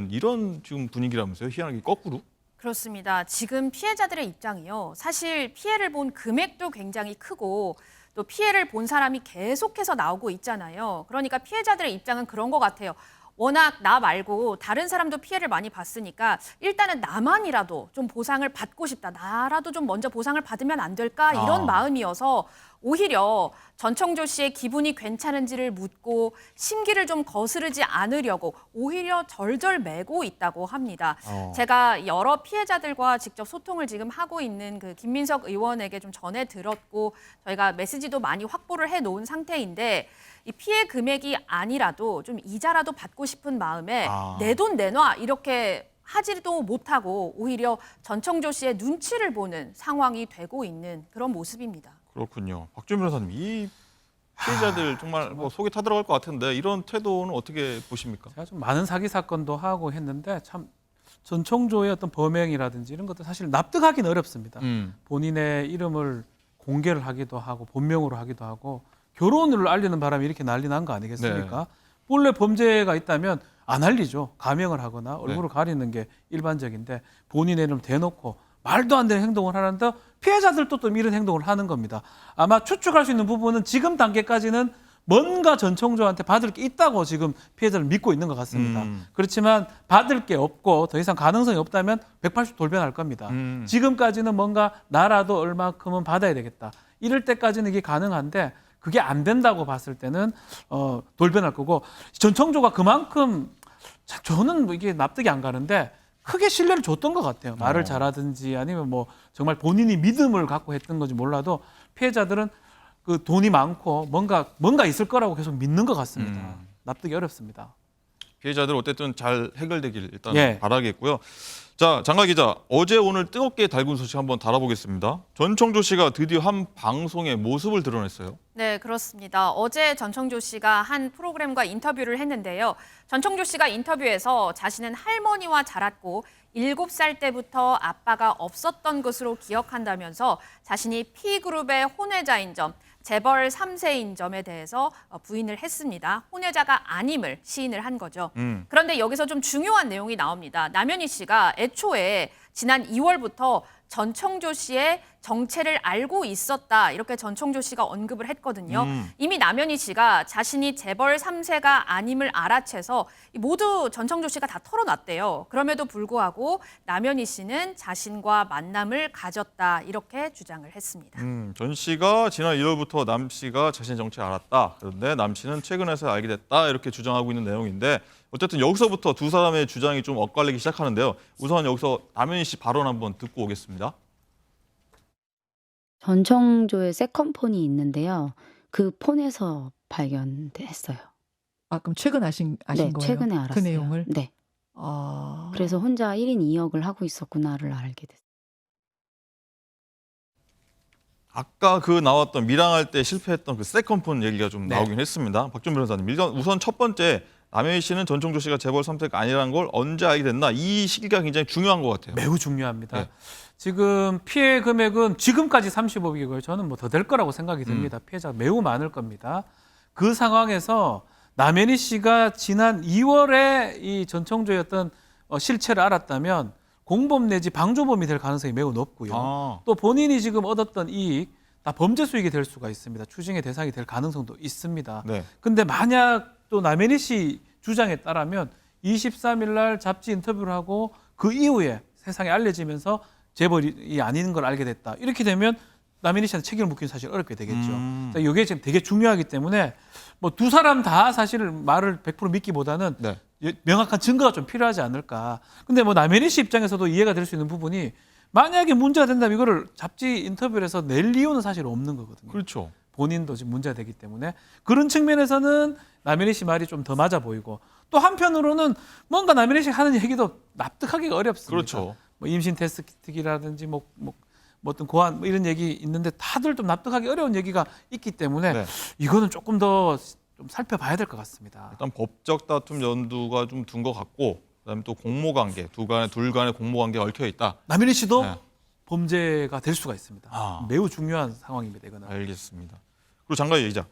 이런 지금 분위기라면서요. 희한하게 거꾸로. 그렇습니다. 지금 피해자들의 입장이요. 사실 피해를 본 금액도 굉장히 크고 또 피해를 본 사람이 계속해서 나오고 있잖아요. 그러니까 피해자들의 입장은 그런 것 같아요. 워낙 나 말고 다른 사람도 피해를 많이 봤으니까 일단은 나만이라도 좀 보상을 받고 싶다. 나라도 좀 먼저 보상을 받으면 안 될까? 이런 마음이어서 오히려 전청조 씨의 기분이 괜찮은지를 묻고 심기를 좀 거스르지 않으려고 오히려 절절매고 있다고 합니다. 제가 여러 피해자들과 직접 소통을 지금 하고 있는 그 김민석 의원에게 좀 전해 들었고 저희가 메시지도 많이 확보를 해놓은 상태인데 이 피해 금액이 아니라도 좀 이자라도 받고 싶은 마음에 내 돈 내놔 이렇게 하지도 못하고 오히려 전청조 씨의 눈치를 보는 상황이 되고 있는 그런 모습입니다. 그렇군요. 박주민 변호사님, 이 피해자들 정말 뭐 속이 타들어갈 것 같은데 이런 태도는 어떻게 보십니까? 제가 좀 많은 사기 사건도 하고 했는데 참 전청조의 어떤 범행이라든지 이런 것도 사실 납득하기는 어렵습니다. 본인의 이름을 공개를 하기도 하고 본명으로 하기도 하고 결혼을 알리는 바람에 이렇게 난리 난 거 아니겠습니까? 본래 범죄가 있다면 안 알리죠. 가명을 하거나 얼굴을 가리는 게 일반적인데 본인의 이름을 대놓고 말도 안 되는 행동을 하는데 피해자들도 또 이런 행동을 하는 겁니다. 아마 추측할 수 있는 부분은 지금 단계까지는 뭔가 전청조한테 받을 게 있다고 지금 피해자를 믿고 있는 것 같습니다. 그렇지만 받을 게 없고 더 이상 가능성이 없다면 180도 돌변할 겁니다. 지금까지는 뭔가 나라도 얼마큼은 받아야 되겠다. 이럴 때까지는 이게 가능한데 그게 안 된다고 봤을 때는 돌변할 거고 전청조가 그만큼 저는 뭐 이게 납득이 안 가는데 크게 신뢰를 줬던 것 같아요. 말을 잘하든지 아니면 뭐 정말 본인이 믿음을 갖고 했던 건지 몰라도 피해자들은 그 돈이 많고 뭔가 있을 거라고 계속 믿는 것 같습니다. 납득이 어렵습니다. 피해자들 어쨌든 잘 해결되길 일단 예. 바라겠고요. 자, 장가 기자, 어제 오늘 뜨겁게 달군 소식 한번 다뤄보겠습니다. 전청조 씨가 드디어 한 방송의 모습을 드러냈어요. 네, 그렇습니다. 어제 전청조 씨가 한 프로그램과 인터뷰를 했는데요. 전청조 씨가 인터뷰에서 자신은 할머니와 자랐고 7살 때부터 아빠가 없었던 것으로 기억한다면서 자신이 P그룹의 혼외자인 점, 재벌 3세인 점에 대해서 부인을 했습니다. 혼외자가 아님을 시인을 한 거죠. 그런데 여기서 좀 중요한 내용이 나옵니다. 남현희 씨가 애초에 지난 2월부터 전청조 씨의 정체를 알고 있었다. 이렇게 전청조 씨가 언급을 했거든요. 이미 남현희 씨가 자신이 재벌 3세가 아님을 알아채서 모두 전청조 씨가 다 털어놨대요. 그럼에도 불구하고 남현희 씨는 자신과 만남을 가졌다. 이렇게 주장을 했습니다. 전 씨가 지난 1월부터 남 씨가 자신의 정체를 알았다. 그런데 남 씨는 최근에서 알게 됐다. 이렇게 주장하고 있는 내용인데 어쨌든 여기서부터 두 사람의 주장이 좀 엇갈리기 시작하는데요. 우선 여기서 남현희 씨 발언 한번 듣고 오겠습니다. 전청조의 세컨폰이 있는데요. 그 폰에서 발견했어요. 아, 그럼 최근 아신 네, 거예요? 최근에 알았어요. 그 내용을? 네. 아. 그래서 혼자 1인 2역을 하고 있었구나를 알게 됐어요. 아까 그 나왔던 밀항할 때 실패했던 그 세컨폰 얘기가 좀 네. 나오긴 했습니다. 박준 변호사님, 우선 첫 번째 남현희 씨는 전청조 씨가 재벌 3세가 아니라는 걸 언제 알게 됐나? 이 시기가 굉장히 중요한 것 같아요. 매우 중요합니다. 네. 지금 피해 금액은 지금까지 35억이고요. 저는 뭐 더 될 거라고 생각이 듭니다. 피해자가 매우 많을 겁니다. 그 상황에서 남현희 씨가 지난 2월에 이 전청조의 어떤 실체를 알았다면 공범 내지 방조범이 될 가능성이 매우 높고요. 또 본인이 지금 얻었던 이익 다 범죄 수익이 될 수가 있습니다. 추징의 대상이 될 가능성도 있습니다. 네. 근데 만약 또 남현희 씨 주장에 따르면 23일 날 잡지 인터뷰를 하고 그 이후에 세상에 알려지면서 재벌이 아닌 걸 알게 됐다. 이렇게 되면 남현희 씨한테 책임을 묻기는 사실 어렵게 되겠죠. 이게 지금 되게 중요하기 때문에 뭐 두 사람 다 사실 말을 100% 믿기보다는 네. 명확한 증거가 좀 필요하지 않을까. 근데 뭐 남현희 씨 입장에서도 이해가 될 수 있는 부분이 만약에 문제가 된다면 이거를 잡지 인터뷰를 해서 낼 이유는 사실 없는 거거든요. 그렇죠. 본인도 지금 문제가 되기 때문에 그런 측면에서는 남현희 씨 말이 좀 더 맞아 보이고 또 한편으로는 뭔가 남현희 씨 하는 얘기도 납득하기가 어렵습니다. 그렇죠. 뭐 임신 테스트기라든지 뭐 어떤 고안 뭐 이런 얘기 있는데 다들 좀 납득하기 어려운 얘기가 있기 때문에 네. 이거는 조금 더 좀 살펴봐야 될 것 같습니다. 일단 법적 다툼 연두가 좀 둔 것 같고 그다음에 또 공모관계, 둘 간의 공모관계가 얽혀 있다. 남현희 씨도 네. 범죄가 될 수가 있습니다. 아. 매우 중요한 상황입니다. 이거는. 알겠습니다. 그리고 장관 얘기자.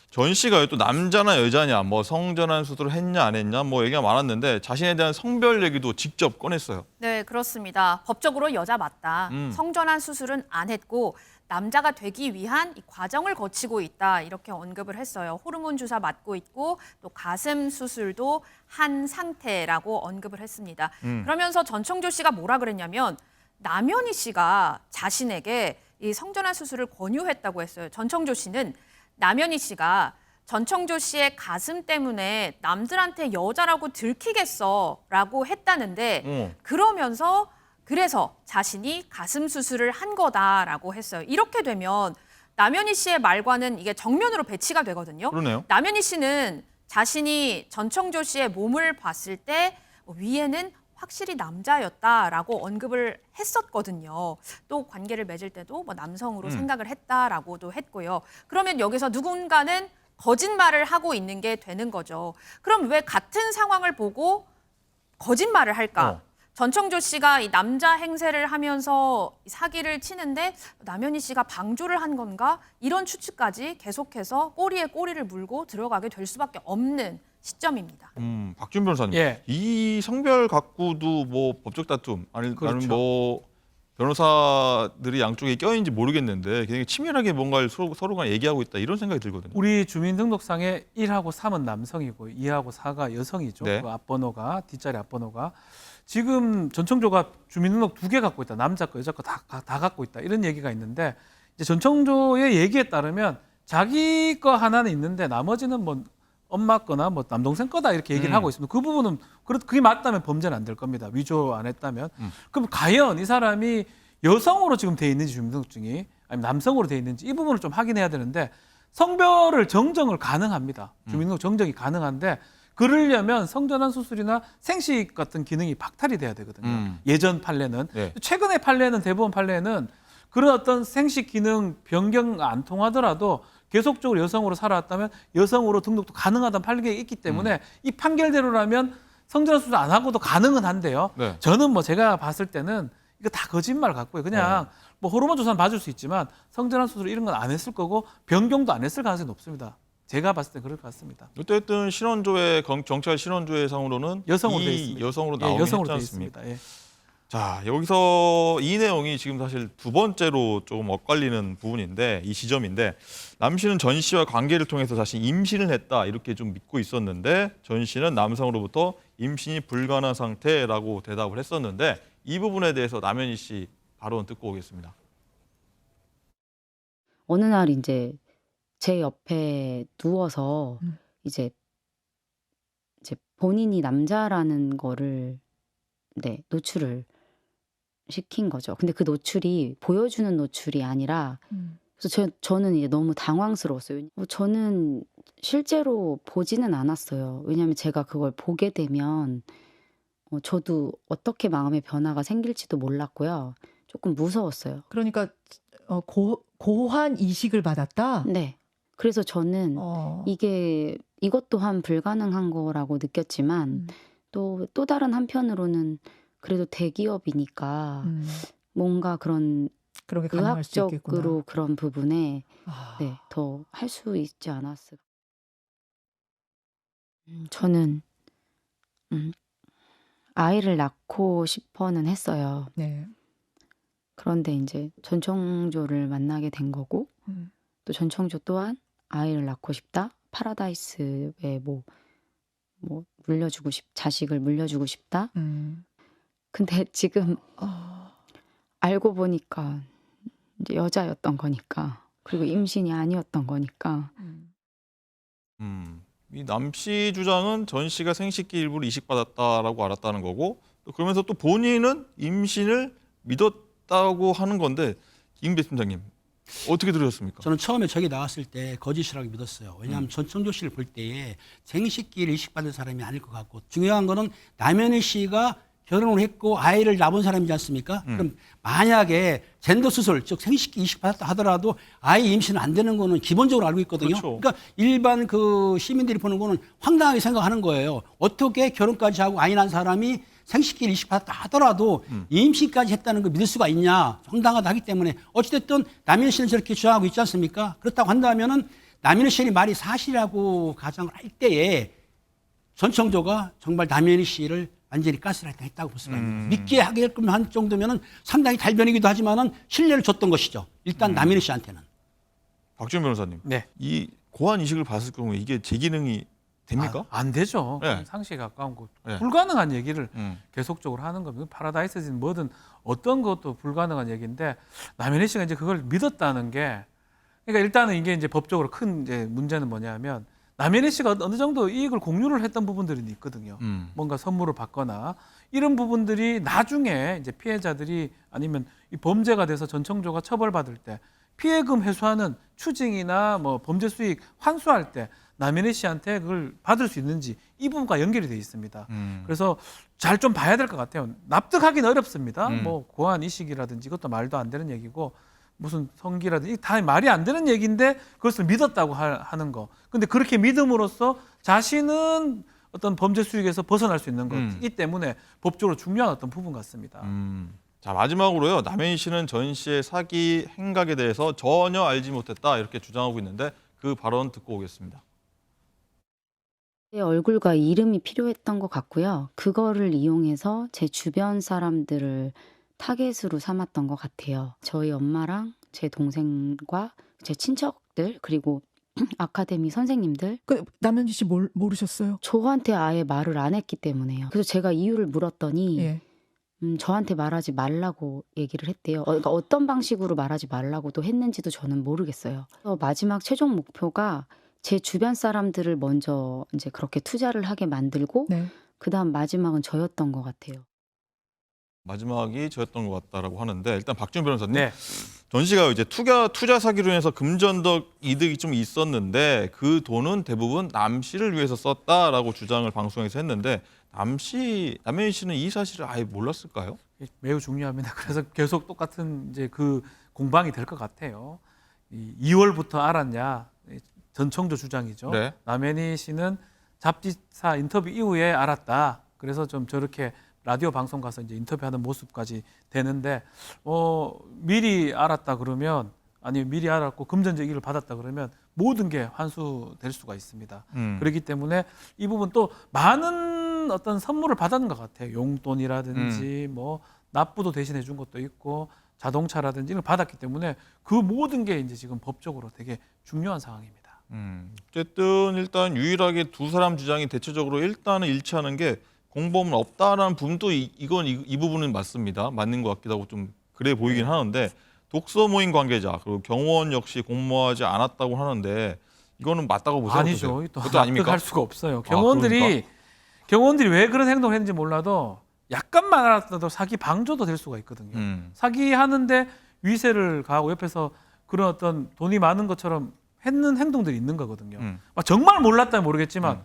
전 씨가 또 남자나 여자냐, 뭐 성전환 수술을 했냐 안 했냐, 뭐 얘기가 많았는데 자신에 대한 성별 얘기도 직접 꺼냈어요. 네, 그렇습니다. 법적으로 여자 맞다. 성전환 수술은 안 했고 남자가 되기 위한 이 과정을 거치고 있다. 이렇게 언급을 했어요. 호르몬 주사 맞고 있고 또 가슴 수술도 한 상태라고 언급을 했습니다. 그러면서 전청조 씨가 뭐라 그랬냐면 남현희 씨가 자신에게 이 성전환 수술을 권유했다고 했어요. 전청조 씨는 남현희 씨가 전청조 씨의 가슴 때문에 남들한테 여자라고 들키겠어라고 했다는데 그러면서 그래서 자신이 가슴 수술을 한 거다라고 했어요. 이렇게 되면 남현희 씨의 말과는 이게 정면으로 배치가 되거든요. 그러네요. 남현희 씨는 자신이 전청조 씨의 몸을 봤을 때 위에는 확실히 남자였다라고 언급을 했었거든요. 또 관계를 맺을 때도 뭐 남성으로 생각을 했다라고도 했고요. 그러면 여기서 누군가는 거짓말을 하고 있는 게 되는 거죠. 그럼 왜 같은 상황을 보고 거짓말을 할까? 전청조 씨가 이 남자 행세를 하면서 사기를 치는데 남현희 씨가 방조를 한 건가? 이런 추측까지 계속해서 꼬리에 꼬리를 물고 들어가게 될 수밖에 없는 시점입니다. 박준 변호사님, 예. 이 성별 갖고도 뭐 법적 다툼 아니면 그렇죠. 뭐 변호사들이 양쪽에 껴있는지 모르겠는데 굉장히 치밀하게 뭔가를 서로가 얘기하고 있다 이런 생각이 들거든요. 우리 주민등록상에 1하고 3은 남성이고 2하고 4가 여성이죠. 네. 그 앞번호가 뒷자리 앞번호가 지금 전청조가 주민등록 2개 갖고 있다. 남자 거 여자 거 다 갖고 있다. 이런 얘기가 있는데 이제 전청조의 얘기에 따르면 자기 거 하나는 있는데 나머지는 뭐 엄마 거나 뭐 남동생 거다 이렇게 얘기를 하고 있습니다. 그 부분은 그게 맞다면 범죄는 안 될 겁니다. 위조 안 했다면. 그럼 과연 이 사람이 여성으로 지금 돼 있는지 주민등록증이 아니면 남성으로 돼 있는지 이 부분을 좀 확인해야 되는데 성별을 정정을 가능합니다. 주민등록 정정이 가능한데 그러려면 성전환 수술이나 생식 같은 기능이 박탈이 돼야 되거든요. 예전 판례는. 네. 최근의 판례는 대법원 판례는 그런 어떤 생식 기능 변경 안 통하더라도 계속적으로 여성으로 살아왔다면 여성으로 등록도 가능하다는 판례가 있기 때문에 이 판결대로라면 성전환 수술 안 하고도 가능은 한데요. 네. 저는 뭐 제가 봤을 때는 이거 다 거짓말 같고요. 그냥 뭐 호르몬 조사는 봐줄 수 있지만 성전환 수술 이런 건 안 했을 거고 변경도 안 했을 가능성이 높습니다. 제가 봤을 때 그럴 것 같습니다. 어쨌든 신원조회 경찰 신원조회 상으로는 여성으로 돼 이 있습니다. 여성으로 예, 나오긴 여성으로 했지 돼 않습니까? 있습니다. 예. 자, 여기서 이 내용이 지금 사실 두 번째로 조금 엇갈리는 부분인데 이 지점인데 남 씨는 전 씨와 관계를 통해서 자신이 임신을 했다 이렇게 좀 믿고 있었는데 전 씨는 남성으로부터 임신이 불가능한 상태라고 대답을 했었는데 이 부분에 대해서 남현희 씨 발언 듣고 오겠습니다. 어느 날 이제 제 옆에 누워서 이제 본인이 남자라는 거를 노출을 시킨 거죠. 근데 그 노출이 보여주는 노출이 아니라 그래서 저는 이제 너무 당황스러웠어요. 저는 실제로 보지는 않았어요. 왜냐하면 제가 그걸 보게 되면 저도 어떻게 마음의 변화가 생길지도 몰랐고요. 조금 무서웠어요. 그러니까 고환 이식을 받았다? 네. 그래서 저는 이것 또한 불가능한 거라고 느꼈지만 또 다른 한편으로는 그래도 대기업이니까 뭔가 그런 그렇게 가능할 수 있겠구나. 의학적으로 그런 부분에 더 할 수 있지 않았을까. 저는 아이를 낳고 싶어는 했어요. 네. 그런데 이제 전청조를 만나게 된 거고 또 전청조 또한 아이를 낳고 싶다. 파라다이스에 뭐 물려주고 자식을 물려주고 싶다. 근데 지금 알고 보니까 이제 여자였던 거니까 그리고 임신이 아니었던 거니까. 이 남 씨 주장은 전 씨가 생식기 일부를 이식받았다라고 알았다는 거고 또 그러면서 또 본인은 임신을 믿었다고 하는 건데 임 팀장님 어떻게 들으셨습니까? 저는 처음에 저기 나왔을 때 거짓이라고 믿었어요. 왜냐하면 전청조 씨를 볼 때에 생식기를 이식받은 사람이 아닐 것 같고 중요한 거는 남현희 씨가 결혼을 했고 아이를 낳은 사람이지 않습니까? 그럼 만약에 젠더 수술, 즉 생식기 이식받았다 하더라도 아이 임신은 안 되는 거는 기본적으로 알고 있거든요. 그렇죠. 그러니까 일반 그 시민들이 보는 거는 황당하게 생각하는 거예요. 어떻게 결혼까지 하고 아이 낳은 사람이 생식기를 이식받았다 하더라도 임신까지 했다는 걸 믿을 수가 있냐. 황당하다 하기 때문에 어찌됐든 남현희 씨는 저렇게 주장하고 있지 않습니까? 그렇다고 한다면은 남현희 씨의 말이 사실이라고 가정을 할 때에 전청조가 정말 남현희 씨를 완전히 가스라이팅했다고 볼 수가 있는 믿게 하게끔 한 정도면은 상당히 달변이기도 하지만은 신뢰를 줬던 것이죠. 일단 남현희 씨한테는. 박지원 변호사님, 네. 이 고환 이식을 봤을 경우에 이게 제 기능이 됩니까? 안 되죠. 네. 상식에 가까운 거. 네. 불가능한 얘기를 음. 계속적으로 하는 겁니다. 파라다이스든 뭐든 어떤 것도 불가능한 얘기인데 남현희 씨가 이제 그걸 믿었다는 게 그러니까 일단은 이게 이제 법적으로 큰 이제 문제는 뭐냐면 남현희 씨가 어느 정도 이익을 공유를 했던 부분들이 있거든요. 뭔가 선물을 받거나 이런 부분들이 나중에 이제 피해자들이 아니면 이 범죄가 돼서 전청조가 처벌받을 때 피해금 회수하는 추징이나 뭐 범죄 수익 환수할 때 남현희 씨한테 그걸 받을 수 있는지 이 부분과 연결이 돼 있습니다. 그래서 잘 좀 봐야 될 것 같아요. 납득하기는 어렵습니다. 뭐 고환 이식이라든지 이것도 말도 안 되는 얘기고 무슨 성기라든지 다 말이 안 되는 얘기인데 그것을 믿었다고 하는 거. 근데 그렇게 믿음으로써 자신은 어떤 범죄 수익에서 벗어날 수 있는 거기 때문에 법적으로 중요한 어떤 부분 같습니다. 자, 마지막으로요. 남현희 씨는 전 씨의 사기 행각에 대해서 전혀 알지 못했다 이렇게 주장하고 있는데 그 발언 듣고 오겠습니다. 제 얼굴과 이름이 필요했던 것 같고요. 그거를 이용해서 제 주변 사람들을 타겟으로 삼았던 것 같아요. 저희 엄마랑 제 동생과 제 친척들 그리고 아카데미 선생님들 그 남현희 씨 모르셨어요? 저한테 아예 말을 안 했기 때문에요. 그래서 제가 이유를 물었더니 예. 저한테 말하지 말라고 얘기를 했대요. 그러니까 어떤 방식으로 말하지 말라고도 했는지도 저는 모르겠어요. 그래서 마지막 최종 목표가 제 주변 사람들을 먼저 이제 그렇게 투자를 하게 만들고 네. 그다음 마지막은 저였던 것 같아요. 마지막이 저였던 것 같다라고 하는데 일단 박지원 변호사님, 네. 전 씨가 이제 투자 사기로 인해서 금전적 이득이 좀 있었는데 그 돈은 대부분 남 씨를 위해서 썼다라고 주장을 방송에서 했는데 남현희 씨는 이 사실을 아예 몰랐을까요? 매우 중요합니다. 그래서 계속 똑같은 이제 그 공방이 될 것 같아요. 2월부터 알았냐? 전청조 주장이죠. 네. 남현희 씨는 잡지사 인터뷰 이후에 알았다. 그래서 좀 저렇게 라디오 방송 가서 이제 인터뷰하는 모습까지 되는데 미리 알았다 그러면 아니면 미리 알았고 금전적 이익을 받았다 그러면 모든 게 환수될 수가 있습니다. 그렇기 때문에 이 부분 또 많은 어떤 선물을 받았는 것 같아요. 용돈이라든지 뭐 납부도 대신해 준 것도 있고 자동차라든지 이걸 받았기 때문에 그 모든 게 이제 지금 법적으로 되게 중요한 상황입니다. 어쨌든 일단 유일하게 두 사람 주장이 대체적으로 일단은 일치하는 게 공범은 없다라는 부분도 이 부분은 맞습니다. 맞는 것 같기도 하고 좀 그래 보이긴 하는데 독서 모임 관계자 그리고 경호원 역시 공모하지 않았다고 하는데 이거는 맞다고 보세요? 아니죠. 또 그것도 아닙니까? 납득할 수가 없어요. 그러니까? 경호원들이 왜 그런 행동을 했는지 몰라도 약간만 알았다도 사기 방조도 될 수가 있거든요. 사기하는데 위세를 가하고 옆에서 그런 어떤 돈이 많은 것처럼 했는 행동들이 있는 거거든요. 막 정말 몰랐다면 모르겠지만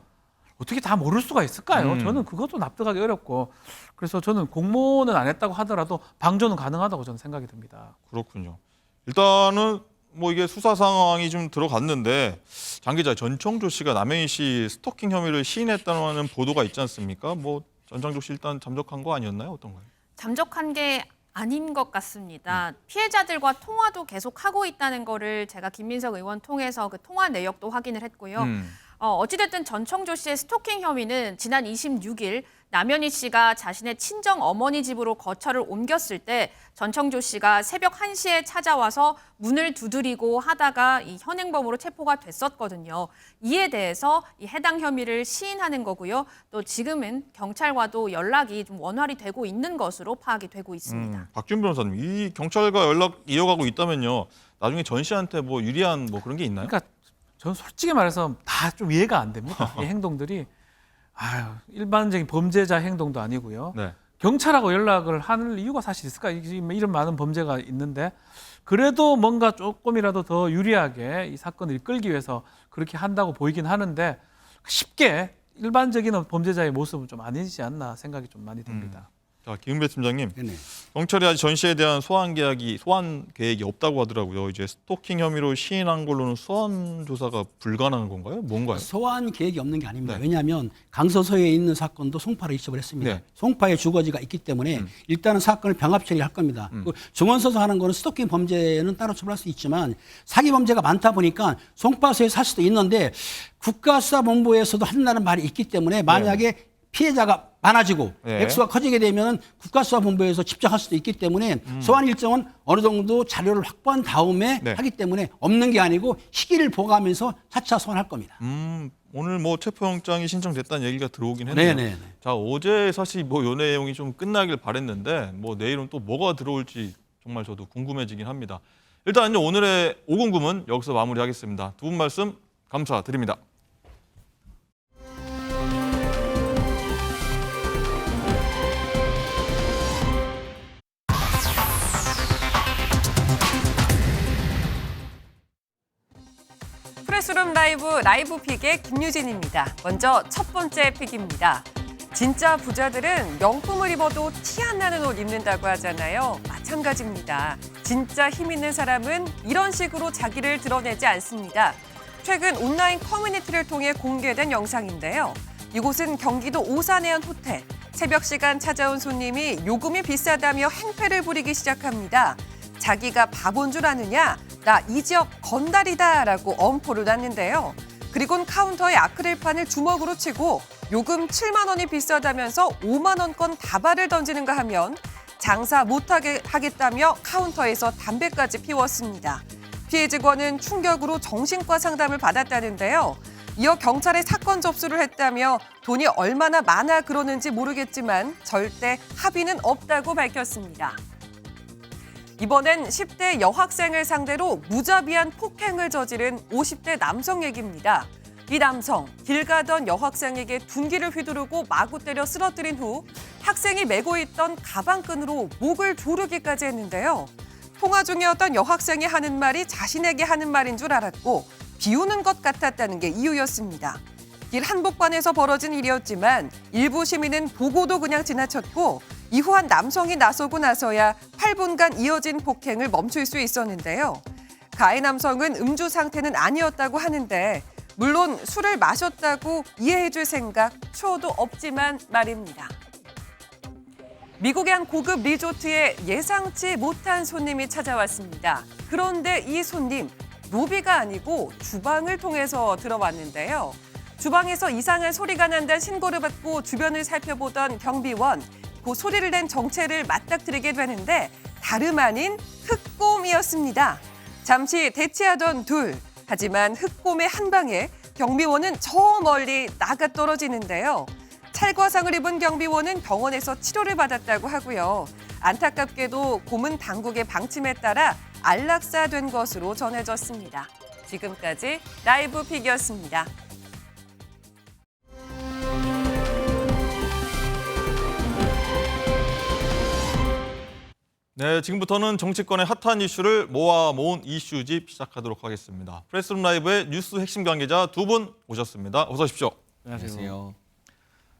어떻게 다 모를 수가 있을까요? 저는 그것도 납득하기 어렵고 그래서 저는 공모는 안 했다고 하더라도 방조는 가능하다고 저는 생각이 듭니다. 그렇군요. 일단은 뭐 이게 수사 상황이 좀 들어갔는데 장 기자, 전청조 씨가 남현희 씨 스토킹 혐의를 시인했다는 보도가 있지 않습니까? 뭐 전청조 씨 일단 잠적한 거 아니었나요? 어떤가요? 잠적한 게 아닌 것 같습니다. 피해자들과 통화도 계속 하고 있다는 거를 제가 김민석 의원 통해서 그 통화 내역도 확인을 했고요. 어찌됐든 전청조 씨의 스토킹 혐의는 지난 26일 남현희 씨가 자신의 친정 어머니 집으로 거처를 옮겼을 때 전청조 씨가 새벽 1시에 찾아와서 문을 두드리고 하다가 이 현행범으로 체포가 됐었거든요. 이에 대해서 이 해당 혐의를 시인하는 거고요. 또 지금은 경찰과도 연락이 좀 원활히 되고 있는 것으로 파악이 되고 있습니다. 박지원 변호사님, 이 경찰과 연락 이어가고 있다면요. 나중에 전 씨한테 뭐 유리한 뭐 그런 게 있나요? 그러니까 저는 솔직히 말해서 다 좀 이해가 안 됩니다. 이 행동들이 일반적인 범죄자 행동도 아니고요. 네. 경찰하고 연락을 하는 이유가 사실 있을까? 이런 많은 범죄가 있는데 그래도 뭔가 조금이라도 더 유리하게 이 사건을 이끌기 위해서 그렇게 한다고 보이긴 하는데 쉽게 일반적인 범죄자의 모습은 좀 아니지 않나 생각이 좀 많이 듭니다. 자, 김은배 팀장님. 네네. 경찰이 아직 전 씨에 대한 소환 계획이 없다고 하더라고요. 이제 스토킹 혐의로 시인한 걸로는 소환 조사가 불가능한 건가요? 뭔가요? 소환 계획이 없는 게 아닙니다. 네. 왜냐하면 강서서에 있는 사건도 송파로 이첩을 했습니다. 네. 송파에 주거지가 있기 때문에 일단은 사건을 병합 처리할 겁니다. 그 중원서서 하는 거는 스토킹 범죄는 따로 처벌할 수 있지만 사기 범죄가 많다 보니까 송파서에 살 수도 있는데 국가수사본부에서도 한다는 말이 있기 때문에 만약에 피해자가 많아지고 네. 액수가 커지게 되면 국가수사본부에서 집중할 수도 있기 때문에 소환 일정은 어느 정도 자료를 확보한 다음에 네. 하기 때문에 없는 게 아니고 시기를 보고하면서 차차 소환할 겁니다. 오늘 뭐 체포영장이 신청됐다는 얘기가 들어오긴 했네요. 네네. 자, 어제 사실 뭐 요 내용이 좀 끝나길 바랬는데 뭐 내일은 또 뭐가 들어올지 정말 저도 궁금해지긴 합니다. 일단 오늘의 5궁금은 여기서 마무리하겠습니다. 두 분 말씀 감사드립니다. 프레스룸 라이브 픽의 김유진입니다. 먼저 첫 번째 픽입니다. 진짜 부자들은 명품을 입어도 티 안 나는 옷 입는다고 하잖아요. 마찬가지입니다. 진짜 힘 있는 사람은 이런 식으로 자기를 드러내지 않습니다. 최근 온라인 커뮤니티를 통해 공개된 영상인데요. 이곳은 경기도 오산의 한 호텔. 새벽 시간 찾아온 손님이 요금이 비싸다며 행패를 부리기 시작합니다. 자기가 바본 줄 아느냐? 나 이 지역 건달이다라고 엄포를 놨는데요. 그리곤 카운터에 아크릴판을 주먹으로 치고 요금 7만 원이 비싸다면서 5만 원권 다발을 던지는가 하면 장사 못하게 하겠다며 카운터에서 담배까지 피웠습니다. 피해 직원은 충격으로 정신과 상담을 받았다는데요. 이어 경찰에 사건 접수를 했다며 돈이 얼마나 많아 그러는지 모르겠지만 절대 합의는 없다고 밝혔습니다. 이번엔 10대 여학생을 상대로 무자비한 폭행을 저지른 50대 남성 얘기입니다. 이 남성, 길 가던 여학생에게 둔기를 휘두르고 마구 때려 쓰러뜨린 후 학생이 메고 있던 가방끈으로 목을 조르기까지 했는데요. 통화 중이었던 여학생이 하는 말이 자신에게 하는 말인 줄 알았고 비우는 것 같았다는 게 이유였습니다. 길 한복판에서 벌어진 일이었지만 일부 시민은 보고도 그냥 지나쳤고 이후 한 남성이 나서고 나서야 8분간 이어진 폭행을 멈출 수 있었는데요. 가해 남성은 음주 상태는 아니었다고 하는데 물론 술을 마셨다고 이해해줄 생각 초도 없지만 말입니다. 미국의 한 고급 리조트에 예상치 못한 손님이 찾아왔습니다. 그런데 이 손님, 로비가 아니고 주방을 통해서 들어왔는데요. 주방에서 이상한 소리가 난다는 신고를 받고 주변을 살펴보던 경비원, 그 소리를 낸 정체를 맞닥뜨리게 되는데 다름 아닌 흑곰이었습니다. 잠시 대치하던 둘, 하지만 흑곰의 한 방에 경비원은 저 멀리 나가 떨어지는데요. 찰과상을 입은 경비원은 병원에서 치료를 받았다고 하고요. 안타깝게도 곰은 당국의 방침에 따라 안락사된 것으로 전해졌습니다. 지금까지 라이브 픽이었습니다. 네, 지금부터는 정치권의 핫한 이슈를 모은 이슈집 시작하도록 하겠습니다. 프레스룸 라이브의 뉴스 핵심 관계자 두 분 오셨습니다. 어서 오십시오. 안녕하세요.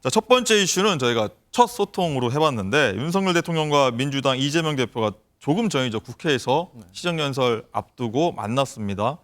자, 첫 번째 이슈는 저희가 첫 소통으로 해봤는데 윤석열 대통령과 민주당 이재명 대표가 조금 전이죠. 국회에서 시정연설 앞두고 만났습니다.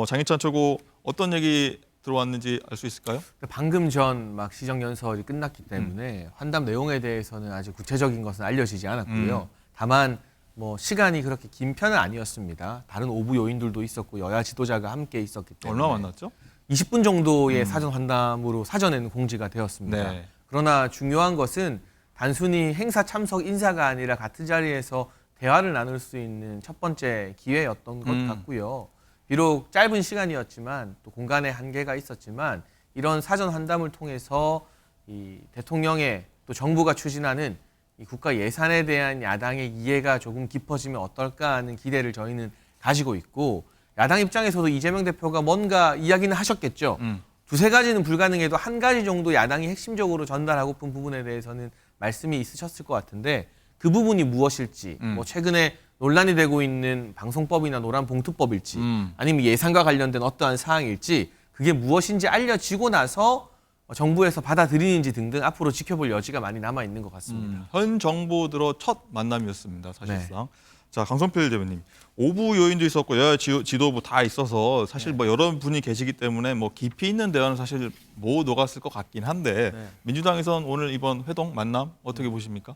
장희찬 최고 어떤 얘기 들어왔는지 알 수 있을까요? 방금 전 막 시정연설이 끝났기 때문에 환담 내용에 대해서는 아주 구체적인 것은 알려지지 않았고요. 다만 뭐 시간이 그렇게 긴 편은 아니었습니다. 다른 오부 요인들도 있었고 여야 지도자가 함께 있었기 때문에 얼마 만났죠? 20분 정도의 사전 환담으로 사전에는 공지가 되었습니다. 네. 그러나 중요한 것은 단순히 행사 참석 인사가 아니라 같은 자리에서 대화를 나눌 수 있는 첫 번째 기회였던 것 같고요. 비록 짧은 시간이었지만 또 공간의 한계가 있었지만 이런 사전 환담을 통해서 이 대통령의 또 정부가 추진하는 이 국가 예산에 대한 야당의 이해가 조금 깊어지면 어떨까 하는 기대를 저희는 가지고 있고 야당 입장에서도 이재명 대표가 뭔가 이야기는 하셨겠죠. 두세 가지는 불가능해도 한 가지 정도 야당이 핵심적으로 전달하고픈 부분에 대해서는 말씀이 있으셨을 것 같은데 그 부분이 무엇일지 뭐 최근에 논란이 되고 있는 방송법이나 노란봉투법일지 아니면 예산과 관련된 어떠한 사항일지 그게 무엇인지 알려지고 나서 정부에서 받아들이는지 등등 앞으로 지켜볼 여지가 많이 남아 있는 것 같습니다. 현 정부 들어 첫 만남이었습니다. 사실상. 자, 강성필 대변인. 오부 요인도 있었고 여야 지도부 다 있어서 사실 뭐 여러 분이 계시기 때문에 뭐 깊이 있는 대화는 사실 못 녹았을 것 같긴 한데 민주당에선 오늘 이번 회동 만남 어떻게 보십니까?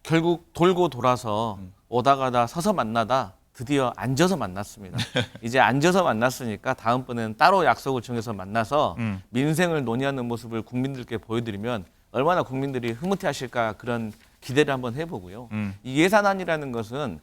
결국 돌고 돌아서 오다 가다 서서 만나다 드디어 앉아서 만났습니다. 이제 앉아서 만났으니까 다음번에는 따로 약속을 정해서 만나서 민생을 논의하는 모습을 국민들께 보여드리면 얼마나 국민들이 흐뭇해하실까 그런 기대를 한번 해보고요. 이 예산안이라는 것은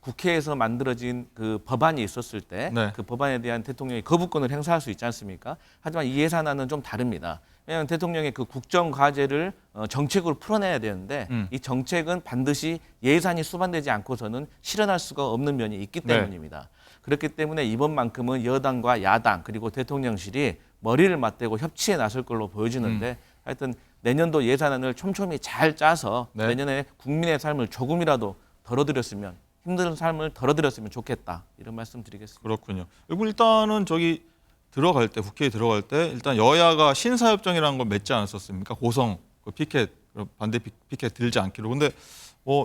국회에서 만들어진 그 법안이 있었을 때 그 법안에 대한 대통령이 거부권을 행사할 수 있지 않습니까? 하지만 이 예산안은 좀 다릅니다. 왜냐하면 대통령의 그 국정 과제를 정책으로 풀어내야 되는데 이 정책은 반드시 예산이 수반되지 않고서는 실현할 수가 없는 면이 있기 때문입니다. 그렇기 때문에 이번만큼은 여당과 야당 그리고 대통령실이 머리를 맞대고 협치에 나설 걸로 보여지는데 하여튼 내년도 예산안을 촘촘히 잘 짜서 내년에 국민의 삶을 조금이라도 덜어드렸으면 힘든 삶을 덜어드렸으면 좋겠다 이런 말씀드리겠습니다. 그렇군요. 그리고 일단은 저기 들어갈 때 국회에 들어갈 때 일단 여야가 신사협정이라는 걸 맺지 않았었습니까? 고성 그 피켓 반대 피켓 들지 않기로. 근데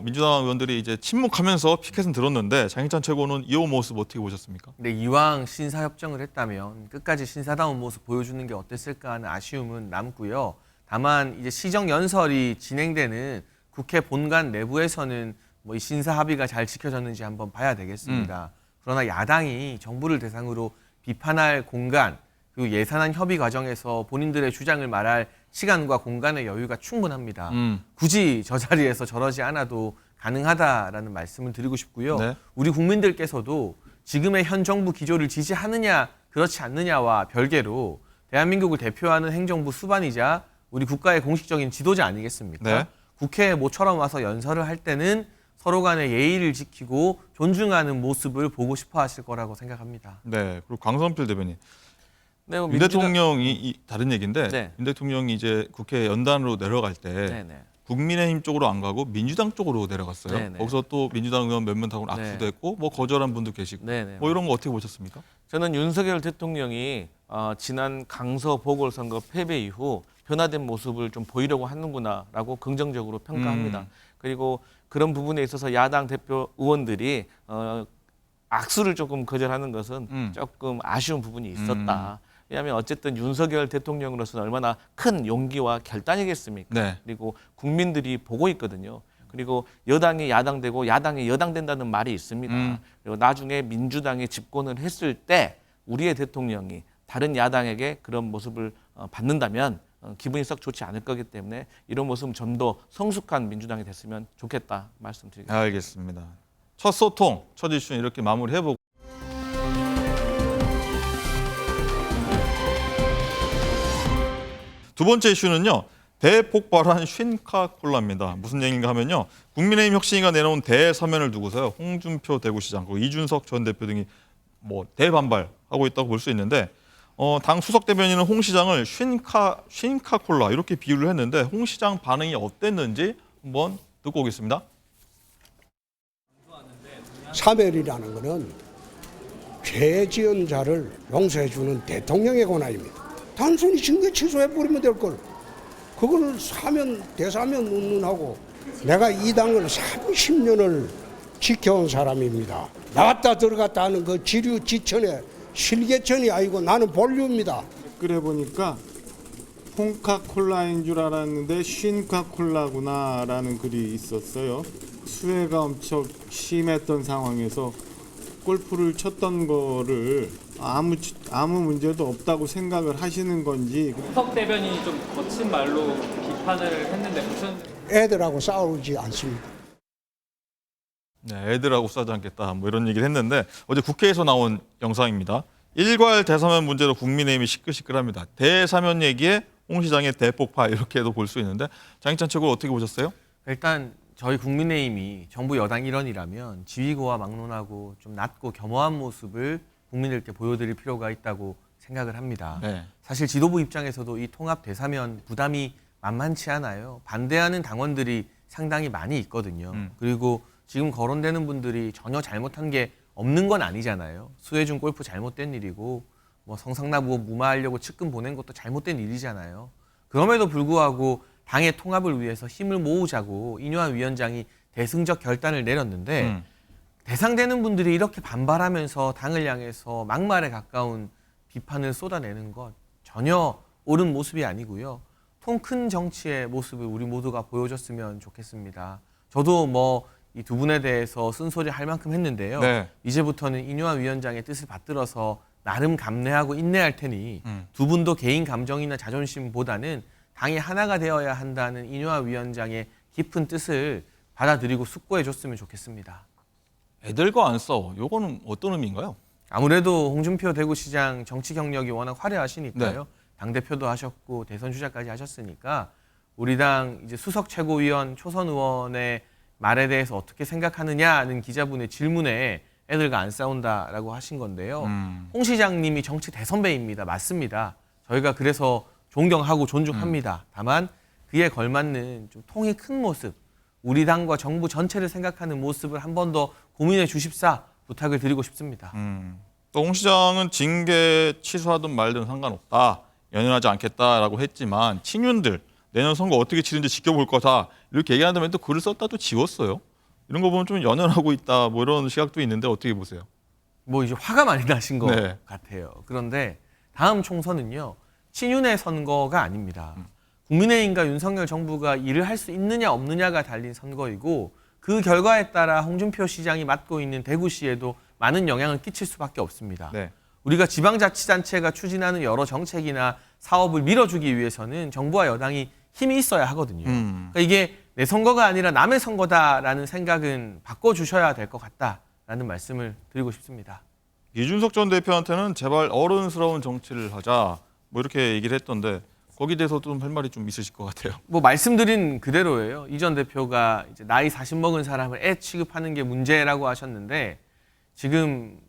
민주당 의원들이 이제 침묵하면서 피켓은 들었는데 장희찬 최고는 이 모습 어떻게 보셨습니까? 근데 이왕 신사협정을 했다면 끝까지 신사다운 모습 보여주는 게 어땠을까 하는 아쉬움은 남고요. 다만 이제 시정연설이 진행되는 국회 본관 내부에서는 뭐 이 신사 합의가 잘 지켜졌는지 한번 봐야 되겠습니다. 그러나 야당이 정부를 대상으로 비판할 공간 그리고 예산안 협의 과정에서 본인들의 주장을 말할 시간과 공간의 여유가 충분합니다. 굳이 저 자리에서 저러지 않아도 가능하다라는 말씀을 드리고 싶고요. 우리 국민들께서도 지금의 현 정부 기조를 지지하느냐 그렇지 않느냐와 별개로 대한민국을 대표하는 행정부 수반이자 우리 국가의 공식적인 지도자 아니겠습니까? 국회에 모처럼 와서 연설을 할 때는 서로 간의 예의를 지키고 존중하는 모습을 보고 싶어 하실 거라고 생각합니다. 네. 그리고 강성필 대변인. 네, 윤 대통령이 다른 얘기인데 윤 대통령이 이제 국회 연단으로 내려갈 때 국민의힘 쪽으로 안 가고 민주당 쪽으로 내려갔어요. 거기서 또 민주당 의원 몇몇하고 악수도 했고 뭐 거절한 분도 계시고 뭐 이런 거 어떻게 보셨습니까? 저는 윤석열 대통령이 지난 강서 보궐선거 패배 이후 변화된 모습을 좀 보이려고 하는구나라고 긍정적으로 평가합니다. 그리고 그런 부분에 있어서 야당 대표 의원들이 악수를 조금 거절하는 것은 조금 아쉬운 부분이 있었다. 왜냐하면 어쨌든 윤석열 대통령으로서는 얼마나 큰 용기와 결단이겠습니까? 그리고 국민들이 보고 있거든요. 그리고 여당이 야당되고 야당이 여당된다는 말이 있습니다. 그리고 나중에 민주당이 집권을 했을 때 우리의 대통령이 다른 야당에게 그런 모습을 받는다면 기분이 썩 좋지 않을 거기 때문에 이런 모습은 좀 더 성숙한 민주당이 됐으면 좋겠다 말씀드리겠습니다. 알겠습니다. 첫 소통, 첫 이슈는 이렇게 마무리해보고 두 번째 이슈는요. 대폭발한 쉰카콜라입니다. 무슨 얘기인가 하면요. 국민의힘 혁신위가 내놓은 대서면을 두고서요. 홍준표 대구시장, 그리고 이준석 전 대표 등이 뭐 대반발하고 있다고 볼 수 있는데 당 수석 대변인은 홍 시장을 쉰카콜라 이렇게 비유를 했는데 홍 시장 반응이 어땠는지 한번 듣고 오겠습니다. 사멸이라는 것은 죄 지은 자를 용서해 주는 대통령의 권한입니다. 단순히 징계 취소해버리면 될 걸. 그걸 대사면 운운하고 내가 이 당을 30년을 지켜온 사람입니다. 나왔다 들어갔다 하는 그 지류지천에 실개천이 아니고 나는 본류입니다. 댓글에 보니까 홍카콜라인 줄 알았는데 쉰카콜라구나라는 글이 있었어요. 수해가 엄청 심했던 상황에서 골프를 쳤던 거를 아무 문제도 없다고 생각을 하시는 건지. 수석 대변인이 좀 거친 말로 비판을 했는데 무슨 애들하고 싸우지 않습니다. 네, 애들하고 싸지 않겠다 뭐 이런 얘기를 했는데 어제 국회에서 나온 영상입니다. 일괄 대사면 문제로 국민의힘이 시끌시끌합니다. 대사면 얘기에 홍 시장의 대폭발 이렇게도 볼 수 있는데 장희찬 최고 어떻게 보셨어요? 일단 저희 국민의힘이 정부 여당 일원이라면 지휘고와 막론하고 좀 낮고 겸허한 모습을 국민들께 보여드릴 필요가 있다고 생각을 합니다. 사실 지도부 입장에서도 이 통합 대사면 부담이 만만치 않아요. 반대하는 당원들이 상당히 많이 있거든요. 그리고 지금 거론되는 분들이 전혀 잘못한 게 없는 건 아니잖아요. 수혜준 골프 잘못된 일이고 뭐 성상납 의혹 무마하려고 측근 보낸 것도 잘못된 일이잖아요. 그럼에도 불구하고 당의 통합을 위해서 힘을 모으자고 이뇨한 위원장이 대승적 결단을 내렸는데 대상되는 분들이 이렇게 반발하면서 당을 향해서 막말에 가까운 비판을 쏟아내는 것 전혀 옳은 모습이 아니고요. 통 큰 정치의 모습을 우리 모두가 보여줬으면 좋겠습니다. 저도 뭐 이 두 분에 대해서 쓴소리 할 만큼 했는데요. 네. 이제부터는 이뇨한 위원장의 뜻을 받들어서 나름 감내하고 인내할 테니 두 분도 개인 감정이나 자존심보다는 당이 하나가 되어야 한다는 이뇨한 위원장의 깊은 뜻을 받아들이고 숙고해 줬으면 좋겠습니다. 애들과 안 싸워. 요거는 어떤 의미인가요? 아무래도 홍준표 대구시장 정치 경력이 워낙 화려하시니까요. 네. 당대표도 하셨고 대선 주자까지 하셨으니까 우리 당 이제 수석 최고위원 초선 의원의 말에 대해서 어떻게 생각하느냐는 기자분의 질문에 애들과 안 싸운다라고 하신 건데요. 홍 시장님이 정치 대선배입니다. 맞습니다. 저희가 그래서 존경하고 존중합니다. 다만 그에 걸맞는 좀 통이 큰 모습, 우리 당과 정부 전체를 생각하는 모습을 한 번 더 고민해 주십사 부탁을 드리고 싶습니다. 또 홍 시장은 징계 취소하든 말든 상관없다. 연연하지 않겠다라고 했지만 친윤들 내년 선거 어떻게 치는지 지켜볼 거다. 이렇게 얘기한 다음에 또 글을 썼다 또 지웠어요. 이런 거 보면 좀 연연하고 있다. 뭐 이런 시각도 있는데 어떻게 보세요? 뭐 이제 화가 많이 나신 것 네. 같아요. 그런데 다음 총선은요. 친윤의 선거가 아닙니다. 국민의힘과 윤석열 정부가 일을 할 수 있느냐 없느냐가 달린 선거이고 그 결과에 따라 홍준표 시장이 맡고 있는 대구시에도 많은 영향을 끼칠 수밖에 없습니다. 네. 우리가 지방자치단체가 추진하는 여러 정책이나 사업을 밀어주기 위해서는 정부와 여당이 힘이 있어야 하거든요. 그러니까 이게 내 선거가 아니라 남의 선거다라는 생각은 바꿔주셔야 될 것 같다라는 말씀을 드리고 싶습니다. 이준석 전 대표한테는 제발 어른스러운 정치를 하자. 뭐 이렇게 얘기를 했던데 거기에 대해서 좀 할 말이 좀 있으실 것 같아요. 뭐 말씀드린 그대로예요. 이 전 대표가 이제 나이 40 먹은 사람을 애 취급하는 게 문제라고 하셨는데 지금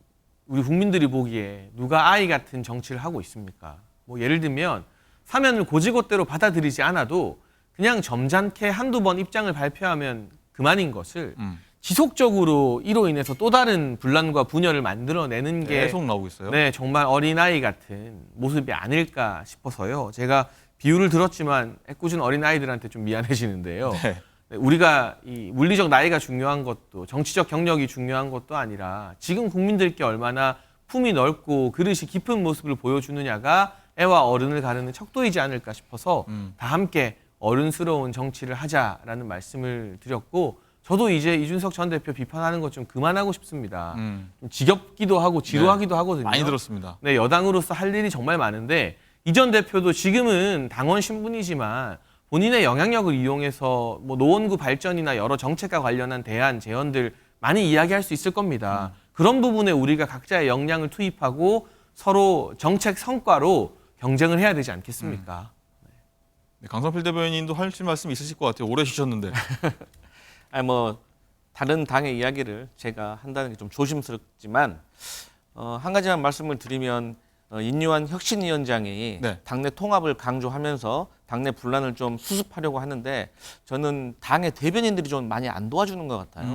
우리 국민들이 보기에 누가 아이 같은 정치를 하고 있습니까? 뭐 예를 들면 사면을 고지고대로 받아들이지 않아도 그냥 점잖게 한두 번 입장을 발표하면 그만인 것을 지속적으로 이로 인해서 또 다른 분란과 분열을 만들어내는 게 계속 나오고 있어요. 네, 정말 어린아이 같은 모습이 아닐까 싶어서요. 제가 비유를 들었지만 애꿎은 어린아이들한테 좀 미안해지는데요. 네. 우리가 이 물리적 나이가 중요한 것도 정치적 경력이 중요한 것도 아니라 지금 국민들께 얼마나 품이 넓고 그릇이 깊은 모습을 보여주느냐가 애와 어른을 가르는 척도이지 않을까 싶어서 다 함께 어른스러운 정치를 하자라는 말씀을 드렸고 저도 이제 이준석 전 대표 비판하는 것 좀 그만하고 싶습니다. 좀 지겹기도 하고 지루하기도 하거든요. 많이 들었습니다. 네, 여당으로서 할 일이 정말 많은데 이 전 대표도 지금은 당원 신분이지만 본인의 영향력을 이용해서 뭐 노원구 발전이나 여러 정책과 관련한 대안, 제언들 많이 이야기할 수 있을 겁니다. 그런 부분에 우리가 각자의 역량을 투입하고 서로 정책 성과로 경쟁을 해야 되지 않겠습니까? 네, 강성필 대변인도 하실 말씀 있으실 것 같아요. 오래 쉬셨는데. 아니 뭐 다른 당의 이야기를 제가 한다는 게 좀 조심스럽지만 한 가지만 말씀을 드리면 인류한 혁신위원장이 네. 당내 통합을 강조하면서 당내 분란을 좀 수습하려고 하는데 저는 당의 대변인들이 좀 많이 안 도와주는 것 같아요.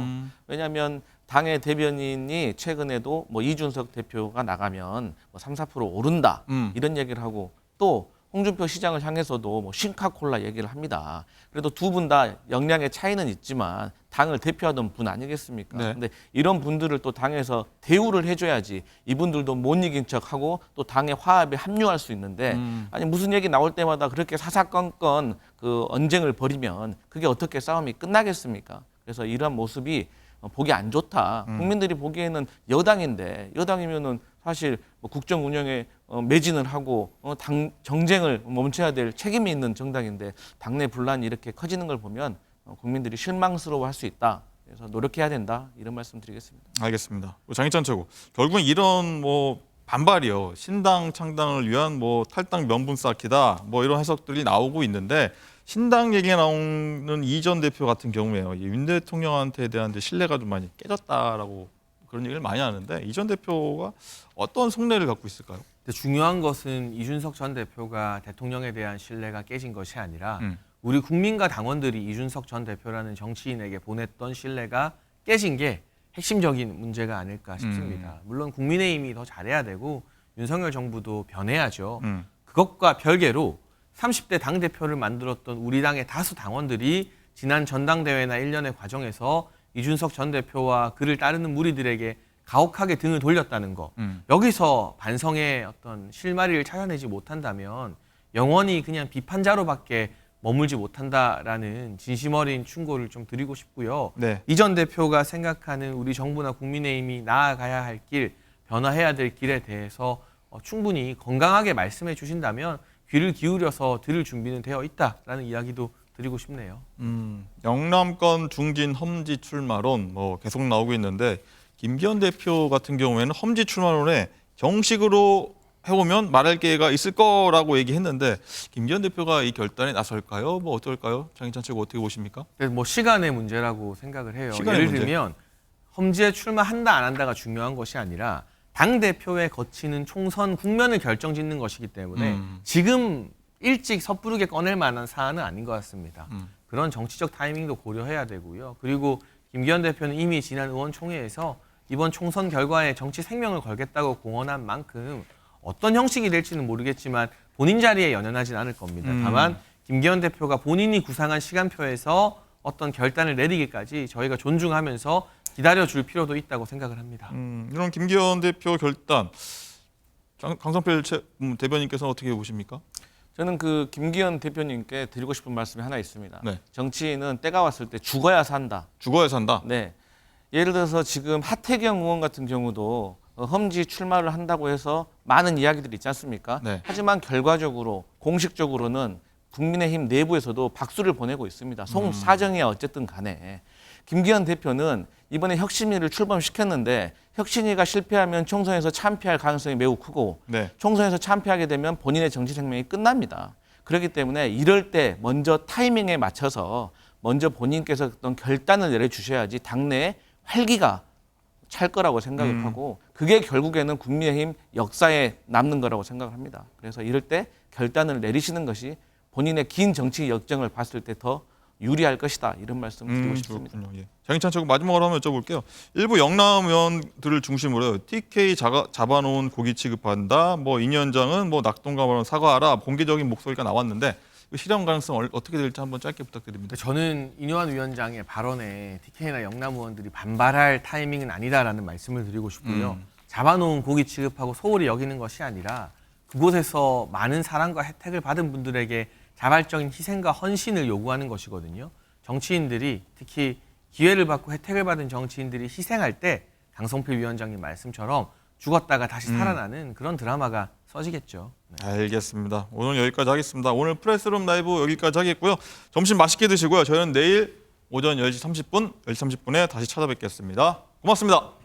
왜냐하면 당의 대변인이 최근에도 뭐 이준석 대표가 나가면 뭐 3, 4% 오른다 이런 얘기를 하고 또 홍준표 시장을 향해서도 뭐 싱카콜라 얘기를 합니다. 그래도 두 분 다 역량의 차이는 있지만 당을 대표하던 분 아니겠습니까? 네. 근데 이런 분들을 또 당에서 대우를 해줘야지 이분들도 못 이긴 척하고 또 당의 화합에 합류할 수 있는데 아니 무슨 얘기 나올 때마다 그렇게 사사건건 그 언쟁을 벌이면 그게 어떻게 싸움이 끝나겠습니까? 그래서 이런 모습이 보기 안 좋다. 국민들이 보기에는 여당인데 여당이면은 사실 뭐 국정 운영에 매진을 하고 당 정쟁을 멈춰야 될 책임이 있는 정당인데 당내 분란이 이렇게 커지는 걸 보면 국민들이 실망스러워할 수 있다. 그래서 노력해야 된다. 이런 말씀 드리겠습니다. 알겠습니다. 장희찬 최고. 결국은 이런 뭐 반발이요. 신당 창당을 위한 뭐 탈당 명분 쌓기다. 뭐 이런 해석들이 나오고 있는데 신당 얘기가 나오는 이 전 대표 같은 경우에요. 윤 대통령한테 대한 신뢰가 좀 많이 깨졌다라고 그런 얘기를 많이 하는데 이 전 대표가 어떤 속내를 갖고 있을까요? 중요한 것은 이준석 전 대표가 대통령에 대한 신뢰가 깨진 것이 아니라 우리 국민과 당원들이 이준석 전 대표라는 정치인에게 보냈던 신뢰가 깨진 게 핵심적인 문제가 아닐까 싶습니다. 물론 국민의힘이 더 잘해야 되고 윤석열 정부도 변해야죠. 그것과 별개로 30대 당대표를 만들었던 우리 당의 다수 당원들이 지난 전당대회나 일련의 과정에서 이준석 전 대표와 그를 따르는 무리들에게 가혹하게 등을 돌렸다는 거. 여기서 반성의 어떤 실마리를 찾아내지 못한다면 영원히 그냥 비판자로밖에 머물지 못한다라는 진심 어린 충고를 좀 드리고 싶고요. 네. 이 전 대표가 생각하는 우리 정부나 국민의힘이 나아가야 할 길, 변화해야 될 길에 대해서 충분히 건강하게 말씀해 주신다면 귀를 기울여서 들을 준비는 되어 있다라는 이야기도 드리고 싶네요. 영남권 중진 험지 출마론 뭐 계속 나오고 있는데 김기현 대표 같은 경우에는 험지 출마론에 정식으로 해보면 말할 기회가 있을 거라고 얘기했는데 김기현 대표가 이 결단에 나설까요? 뭐 어떨까요? 장희찬 최고 어떻게 보십니까? 뭐 시간의 문제라고 생각을 해요. 시간의 예를 문제. 들면 험지에 출마한다 안 한다가 중요한 것이 아니라 당 대표에 거치는 총선 국면을 결정짓는 것이기 때문에 지금 일찍 섣부르게 꺼낼 만한 사안은 아닌 것 같습니다. 그런 정치적 타이밍도 고려해야 되고요. 그리고 김기현 대표는 이미 지난 의원총회에서 이번 총선 결과에 정치 생명을 걸겠다고 공언한 만큼 어떤 형식이 될지는 모르겠지만 본인 자리에 연연하진 않을 겁니다. 다만 김기현 대표가 본인이 구상한 시간표에서 어떤 결단을 내리기까지 저희가 존중하면서 기다려줄 필요도 있다고 생각을 합니다. 이런 김기현 대표 결단, 강성필 대변인께서는 어떻게 보십니까? 저는 그 김기현 대표님께 드리고 싶은 말씀이 하나 있습니다. 네. 정치인은 때가 왔을 때 죽어야 산다. 죽어야 산다? 네. 예를 들어서 지금 하태경 의원 같은 경우도 험지 출마를 한다고 해서 많은 이야기들이 있지 않습니까? 네. 하지만 결과적으로 공식적으로는 국민의힘 내부에서도 박수를 보내고 있습니다. 사정이야 어쨌든 간에. 김기현 대표는 이번에 혁신위를 출범시켰는데 혁신위가 실패하면 총선에서 참패할 가능성이 매우 크고 네. 총선에서 참패하게 되면 본인의 정치 생명이 끝납니다. 그렇기 때문에 이럴 때 먼저 타이밍에 맞춰서 먼저 본인께서 어떤 결단을 내려주셔야지 당내에 활기가 찰 거라고 생각을 하고 그게 결국에는 국민의힘 역사에 남는 거라고 생각을 합니다. 그래서 이럴 때 결단을 내리시는 것이 본인의 긴 정치 역정을 봤을 때 더 유리할 것이다. 이런 말씀을 드리고 싶습니다. 그렇군요. 예. 장희찬 최고 마지막으로 한번 여쭤볼게요. 일부 영남 의원들을 중심으로 TK 잡아놓은 고기 취급한다. 뭐 이년장은 뭐 낙동강으로 사과하라. 공개적인 목소리가 나왔는데 실현 가능성 어떻게 될지 한번 짧게 부탁드립니다. 저는 인요한 위원장의 발언에 TK나 영남 의원들이 반발할 타이밍은 아니다라는 말씀을 드리고 싶고요. 잡아놓은 고기 취급하고 소홀히 여기는 것이 아니라 그곳에서 많은 사랑과 혜택을 받은 분들에게 자발적인 희생과 헌신을 요구하는 것이거든요. 정치인들이 특히 기회를 받고 혜택을 받은 정치인들이 희생할 때 강성필 위원장님 말씀처럼 죽었다가 다시 살아나는 그런 드라마가 써지겠죠. 네. 알겠습니다. 오늘 여기까지 하겠습니다. 오늘 프레스룸 라이브 여기까지 하겠고요. 점심 맛있게 드시고요. 저희는 내일 오전 10시 30분, 10시 30분에 다시 찾아뵙겠습니다. 고맙습니다.